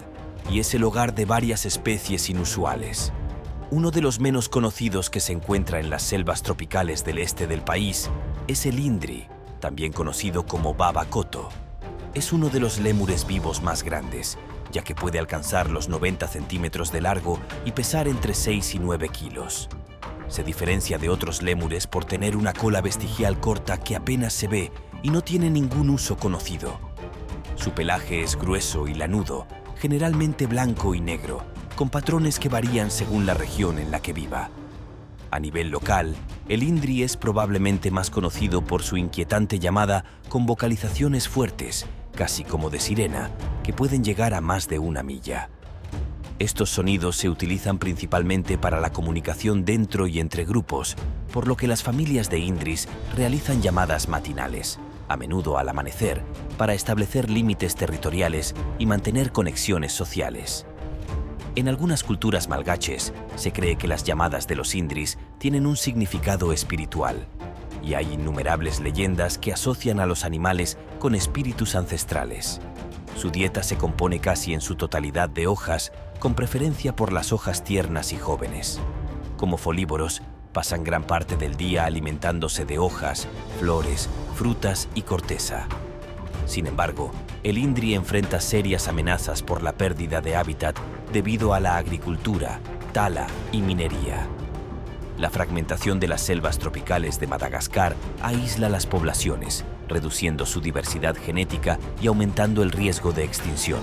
Speaker 1: y es el hogar de varias especies inusuales. Uno de los menos conocidos que se encuentra en las selvas tropicales del este del país es el INDRI, también conocido como baba coto. Es uno de los lémures vivos más grandes, ya que puede alcanzar los 90 centímetros de largo y pesar entre 6 y 9 kilos. Se diferencia de otros lémures por tener una cola vestigial corta que apenas se ve y no tiene ningún uso conocido. Su pelaje es grueso y lanudo, generalmente blanco y negro, con patrones que varían según la región en la que viva. A nivel local, el INDRI es probablemente más conocido por su inquietante llamada con vocalizaciones fuertes, casi como de sirena, que pueden llegar a más de 1 milla. Estos sonidos se utilizan principalmente para la comunicación dentro y entre grupos, por lo que las familias de INDRIs realizan llamadas matinales, a menudo al amanecer, para establecer límites territoriales y mantener conexiones sociales. En algunas culturas malgaches, se cree que las llamadas de los INDRIs tienen un significado espiritual, y hay innumerables leyendas que asocian a los animales con espíritus ancestrales. Su dieta se compone casi en su totalidad de hojas, con preferencia por las hojas tiernas y jóvenes. Como folívoros, pasan gran parte del día alimentándose de hojas, flores, frutas y corteza. Sin embargo, el INDRI enfrenta serias amenazas por la pérdida de hábitat debido a la agricultura, tala y minería. La fragmentación de las selvas tropicales de Madagascar aísla las poblaciones, reduciendo su diversidad genética y aumentando el riesgo de extinción.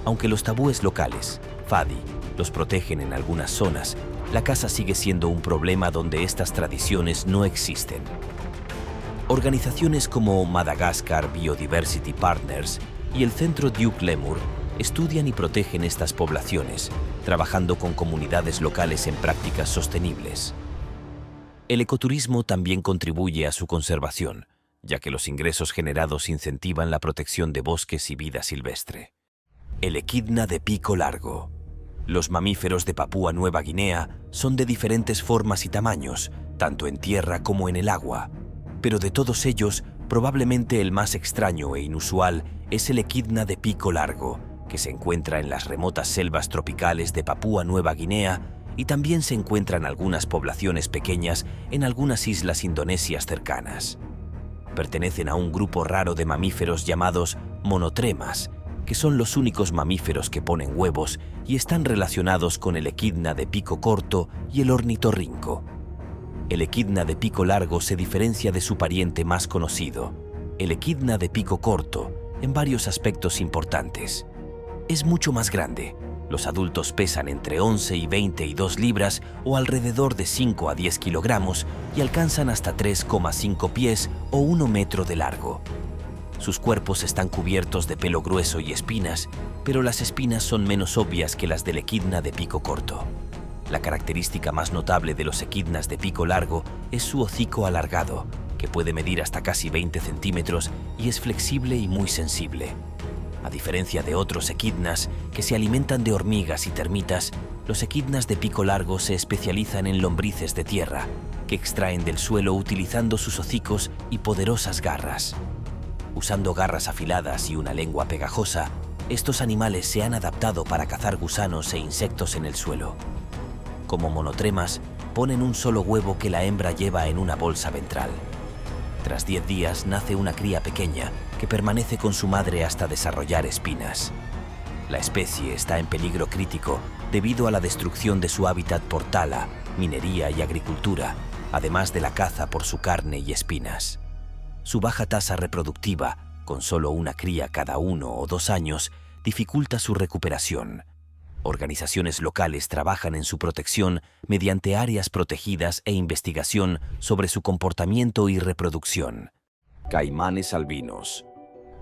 Speaker 1: Aunque los tabúes locales, FADI, los protegen en algunas zonas, la caza sigue siendo un problema donde estas tradiciones no existen. Organizaciones como Madagascar Biodiversity Partners y el Centro Duke Lemur estudian y protegen estas poblaciones, trabajando con comunidades locales en prácticas sostenibles. El ecoturismo también contribuye a su conservación, ya que los ingresos generados incentivan la protección de bosques y vida silvestre. El equidna de pico largo. Los mamíferos de Papúa Nueva Guinea son de diferentes formas y tamaños, tanto en tierra como en el agua. Pero de todos ellos, probablemente el más extraño e inusual es el equidna de pico largo, que se encuentra en las remotas selvas tropicales de Papúa Nueva Guinea y también se encuentran algunas poblaciones pequeñas en algunas islas indonesias cercanas. Pertenecen a un grupo raro de mamíferos llamados monotremas, que son los únicos mamíferos que ponen huevos y están relacionados con el equidna de pico corto y el ornitorrinco. El equidna de pico largo se diferencia de su pariente más conocido, el equidna de pico corto, en varios aspectos importantes. Es mucho más grande. Los adultos pesan entre 11 y 22 libras o alrededor de 5 a 10 kilogramos y alcanzan hasta 3,5 pies o 1 metro de largo. Sus cuerpos están cubiertos de pelo grueso y espinas, pero las espinas son menos obvias que las del equidna de pico corto. La característica más notable de los equidnas de pico largo es su hocico alargado, que puede medir hasta casi 20 centímetros y es flexible y muy sensible. A diferencia de otros equidnas que se alimentan de hormigas y termitas, los equidnas de pico largo se especializan en lombrices de tierra, que extraen del suelo utilizando sus hocicos y poderosas garras. Usando garras afiladas y una lengua pegajosa, estos animales se han adaptado para cazar gusanos e insectos en el suelo. Como monotremas, ponen un solo huevo que la hembra lleva en una bolsa ventral. Tras 10 días nace una cría pequeña que permanece con su madre hasta desarrollar espinas. La especie está en peligro crítico debido a la destrucción de su hábitat por tala, minería y agricultura, además de la caza por su carne y espinas. Su baja tasa reproductiva, con solo una cría cada 1 o 2 años, dificulta su recuperación. Organizaciones locales trabajan en su protección mediante áreas protegidas e investigación sobre su comportamiento y reproducción.
Speaker 2: Caimanes albinos.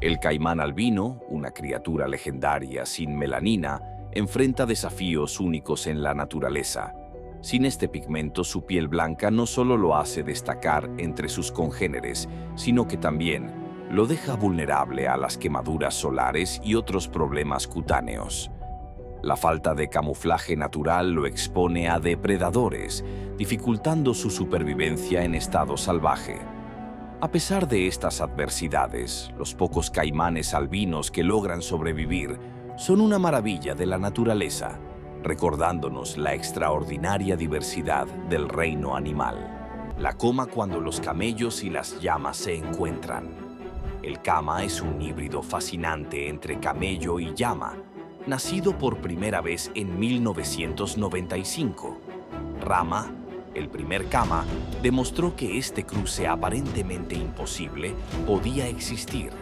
Speaker 2: El caimán albino, una criatura legendaria sin melanina, enfrenta desafíos únicos en la naturaleza. Sin este pigmento, su piel blanca no solo lo hace destacar entre sus congéneres, sino que también lo deja vulnerable a las quemaduras solares y otros problemas cutáneos. La falta de camuflaje natural lo expone a depredadores, dificultando su supervivencia en estado salvaje. A pesar de estas adversidades, los pocos caimanes albinos que logran sobrevivir son una maravilla de la naturaleza, recordándonos la extraordinaria diversidad del reino animal. La coma cuando los camellos y las llamas se encuentran. El cama es un híbrido fascinante entre camello y llama, nacido por primera vez en 1995. Rama, el primer cama, demostró que este cruce aparentemente imposible podía existir.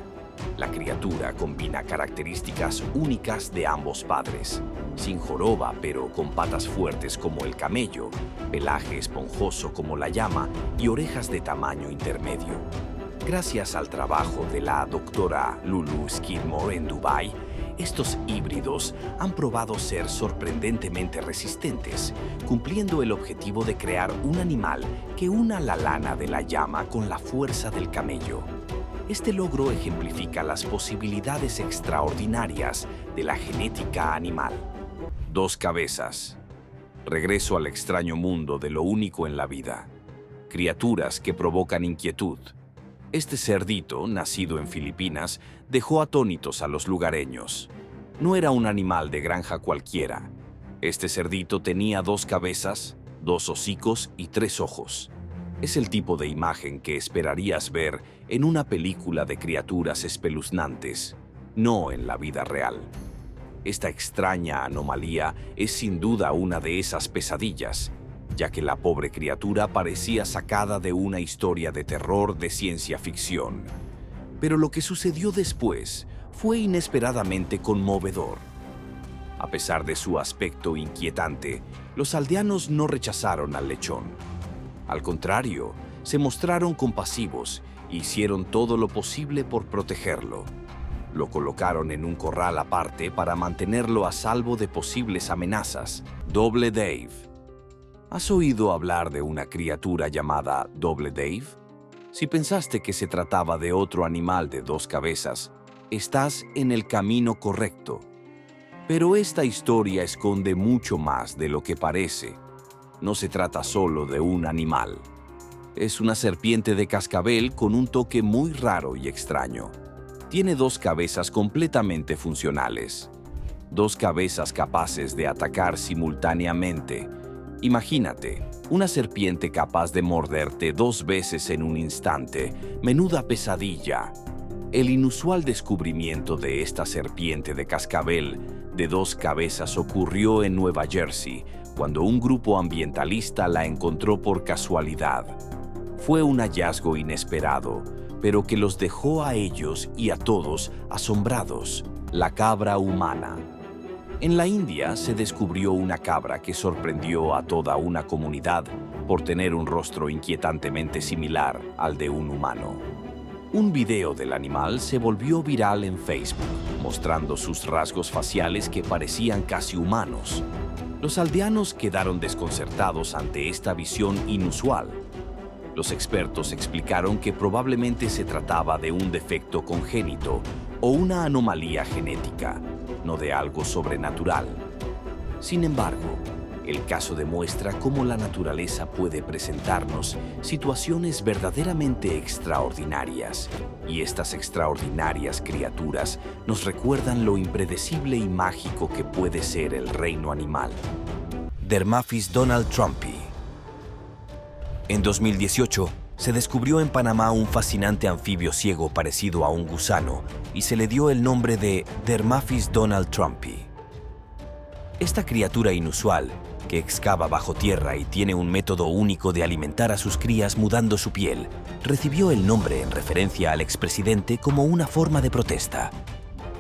Speaker 2: La criatura combina características únicas de ambos padres, sin joroba pero con patas fuertes como el camello, pelaje esponjoso como la llama y orejas de tamaño intermedio. Gracias al trabajo de la doctora Lulu Skidmore en Dubái, estos híbridos han probado ser sorprendentemente resistentes, cumpliendo el objetivo de crear un animal que una la lana de la llama con la fuerza del camello. Este logro ejemplifica las posibilidades extraordinarias de la genética animal. 2 cabezas. Regreso al extraño mundo de lo único en la vida. Criaturas que provocan inquietud. Este cerdito, nacido en Filipinas, dejó atónitos a los lugareños. No era un animal de granja cualquiera. Este cerdito tenía 2 cabezas, 2 hocicos y 3 ojos. Es el tipo de imagen que esperarías ver en una película de criaturas espeluznantes, no en la vida real. Esta extraña anomalía es sin duda una de esas pesadillas, ya que la pobre criatura parecía sacada de una historia de terror de ciencia ficción. Pero lo que sucedió después fue inesperadamente conmovedor. A pesar de su aspecto inquietante, los aldeanos no rechazaron al lechón. Al contrario, se mostraron compasivos e hicieron todo lo posible por protegerlo. Lo colocaron en un corral aparte para mantenerlo a salvo de posibles amenazas. Doble Dave. ¿Has oído hablar de una criatura llamada Doble Dave? Si pensaste que se trataba de otro animal de 2 cabezas, estás en el camino correcto. Pero esta historia esconde mucho más de lo que parece. No se trata solo de un animal. Es una serpiente de cascabel con un toque muy raro y extraño. Tiene 2 cabezas completamente funcionales. 2 cabezas capaces de atacar simultáneamente. Imagínate, una serpiente capaz de morderte 2 veces en un instante. Menuda pesadilla. El inusual descubrimiento de esta serpiente de cascabel de 2 cabezas ocurrió en Nueva Jersey, cuando un grupo ambientalista la encontró por casualidad. Fue un hallazgo inesperado, pero que los dejó a ellos y a todos asombrados: la cabra humana. En la India se descubrió una cabra que sorprendió a toda una comunidad por tener un rostro inquietantemente similar al de un humano. Un video del animal se volvió viral en Facebook, mostrando sus rasgos faciales que parecían casi humanos. Los aldeanos quedaron desconcertados ante esta visión inusual. Los expertos explicaron que probablemente se trataba de un defecto congénito o una anomalía genética, no de algo sobrenatural. Sin embargo, el caso demuestra cómo la naturaleza puede presentarnos situaciones verdaderamente extraordinarias, y estas extraordinarias criaturas nos recuerdan lo impredecible y mágico que puede ser el reino animal.
Speaker 1: Dermaphis donaldtrumpi. En 2018, se descubrió en Panamá un fascinante anfibio ciego parecido a un gusano y se le dio el nombre de Dermaphis donaldtrumpi. Esta criatura inusual, que excava bajo tierra y tiene un método único de alimentar a sus crías mudando su piel, recibió el nombre en referencia al expresidente como una forma de protesta.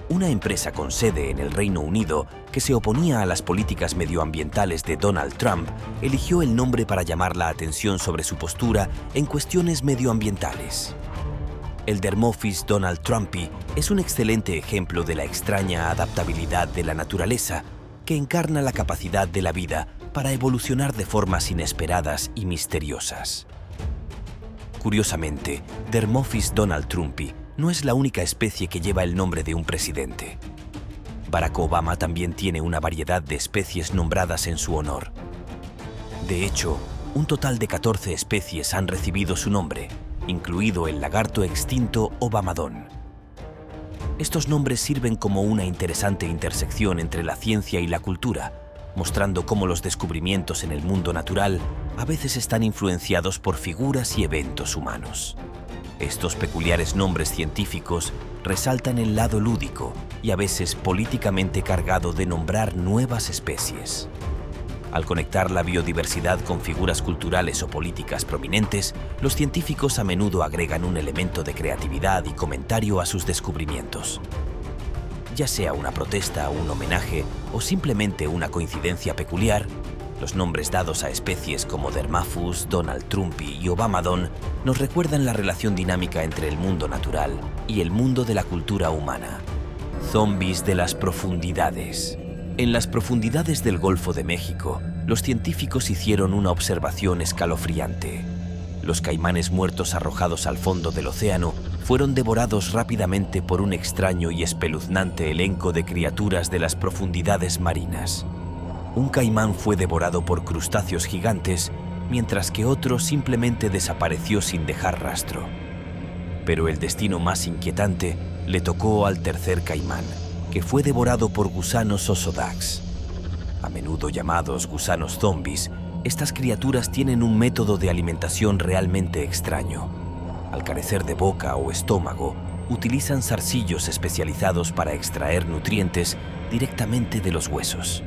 Speaker 1: Una empresa con sede en el Reino Unido, que se oponía a las políticas medioambientales de Donald Trump, eligió el nombre para llamar la atención sobre su postura en cuestiones medioambientales. El Dermaphis donaldtrumpi es un excelente ejemplo de la extraña adaptabilidad de la naturaleza, que encarna la capacidad de la vida para evolucionar de formas inesperadas y misteriosas. Curiosamente, Dermaphis donaldtrumpi no es la única especie que lleva el nombre de un presidente. Barack Obama también tiene una variedad de especies nombradas en su honor. De hecho, un total de 14 especies han recibido su nombre, incluido el lagarto extinto Obamadon. Estos nombres sirven como una interesante intersección entre la ciencia y la cultura, mostrando cómo los descubrimientos en el mundo natural a veces están influenciados por figuras y eventos humanos. Estos peculiares nombres científicos resaltan el lado lúdico y a veces políticamente cargado de nombrar nuevas especies. Al conectar la biodiversidad con figuras culturales o políticas prominentes, los científicos a menudo agregan un elemento de creatividad y comentario a sus descubrimientos. Ya sea una protesta, un homenaje o simplemente una coincidencia peculiar, los nombres dados a especies como Dermaphis donaldtrumpi y Obamadon nos recuerdan la relación dinámica entre el mundo natural y el mundo de la cultura humana. Zombies de las profundidades. En las profundidades del Golfo de México, los científicos hicieron una observación escalofriante. Los caimanes muertos arrojados al fondo del océano fueron devorados rápidamente por un extraño y espeluznante elenco de criaturas de las profundidades marinas. Un caimán fue devorado por crustáceos gigantes, mientras que otro simplemente desapareció sin dejar rastro. Pero el destino más inquietante le tocó al tercer caimán, que fue devorado por gusanos osodax. A menudo llamados gusanos zombies, estas criaturas tienen un método de alimentación realmente extraño. Al carecer de boca o estómago, utilizan zarcillos especializados para extraer nutrientes directamente de los huesos.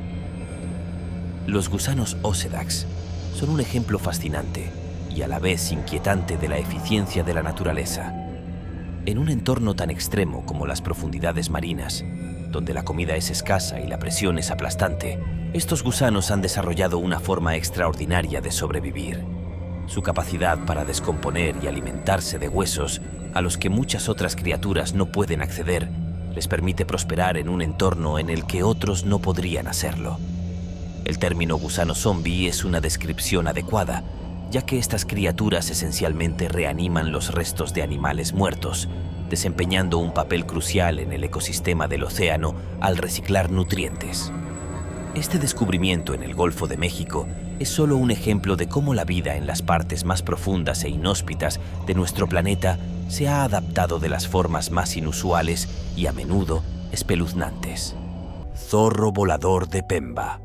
Speaker 1: Los gusanos Osedax son un ejemplo fascinante y a la vez inquietante de la eficiencia de la naturaleza. En un entorno tan extremo como las profundidades marinas, donde la comida es escasa y la presión es aplastante, estos gusanos han desarrollado una forma extraordinaria de sobrevivir. Su capacidad para descomponer y alimentarse de huesos, a los que muchas otras criaturas no pueden acceder, les permite prosperar en un entorno en el que otros no podrían hacerlo. El término gusano zombie es una descripción adecuada, ya que estas criaturas esencialmente reaniman los restos de animales muertos, desempeñando un papel crucial en el ecosistema del océano al reciclar nutrientes. Este descubrimiento en el Golfo de México es solo un ejemplo de cómo la vida en las partes más profundas e inhóspitas de nuestro planeta se ha adaptado de las formas más inusuales y a menudo espeluznantes. Zorro volador de Pemba.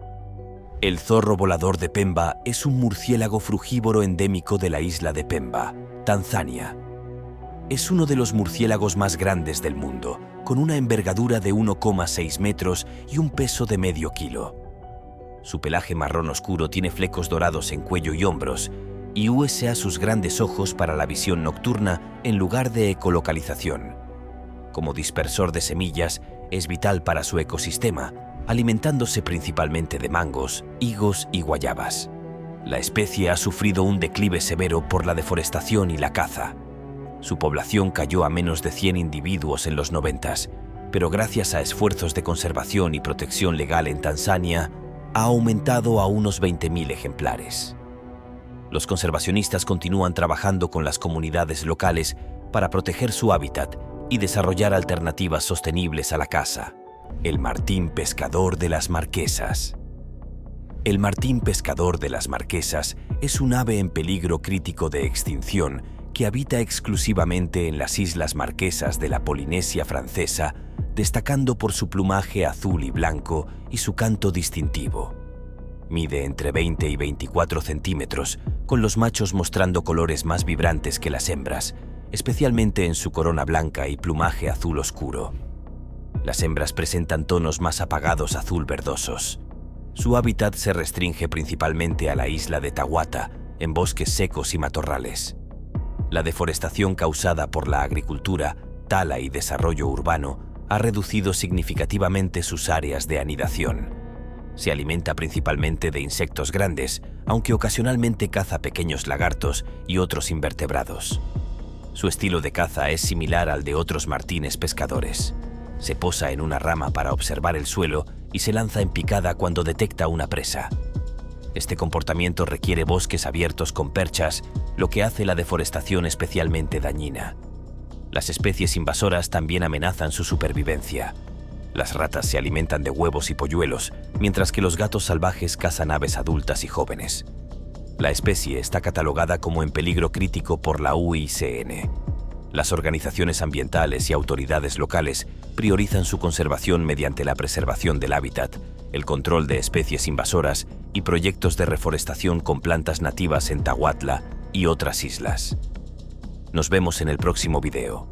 Speaker 1: El zorro volador de Pemba es un murciélago frugívoro endémico de la isla de Pemba, Tanzania. Es uno de los murciélagos más grandes del mundo, con una envergadura de 1,6 metros y un peso de medio kilo. Su pelaje marrón oscuro tiene flecos dorados en cuello y hombros, y usa sus grandes ojos para la visión nocturna en lugar de ecolocalización. Como dispersor de semillas, es vital para su ecosistema, alimentándose principalmente de mangos, higos y guayabas. La especie ha sufrido un declive severo por la deforestación y la caza. Su población cayó a menos de 100 individuos en los 90, pero gracias a esfuerzos de conservación y protección legal en Tanzania, ha aumentado a unos 20.000 ejemplares. Los conservacionistas continúan trabajando con las comunidades locales para proteger su hábitat y desarrollar alternativas sostenibles a la caza. El martín pescador de las Marquesas. El martín pescador de las Marquesas es un ave en peligro crítico de extinción que habita exclusivamente en las Islas Marquesas de la Polinesia Francesa, destacando por su plumaje azul y blanco y su canto distintivo. Mide entre 20 y 24 centímetros, con los machos mostrando colores más vibrantes que las hembras, especialmente en su corona blanca y plumaje azul oscuro. Las hembras presentan tonos más apagados azul verdosos. Su hábitat se restringe principalmente a la isla de Tawata, en bosques secos y matorrales. La deforestación causada por la agricultura, tala y desarrollo urbano ha reducido significativamente sus áreas de anidación. Se alimenta principalmente de insectos grandes, aunque ocasionalmente caza pequeños lagartos y otros invertebrados. Su estilo de caza es similar al de otros martines pescadores. Se posa en una rama para observar el suelo y se lanza en picada cuando detecta una presa. Este comportamiento requiere bosques abiertos con perchas, lo que hace la deforestación especialmente dañina. Las especies invasoras también amenazan su supervivencia. Las ratas se alimentan de huevos y polluelos, mientras que los gatos salvajes cazan aves adultas y jóvenes. La especie está catalogada como en peligro crítico por la UICN. Las organizaciones ambientales y autoridades locales priorizan su conservación mediante la preservación del hábitat, el control de especies invasoras y proyectos de reforestación con plantas nativas en Tahuatla y otras islas. Nos vemos en el próximo video.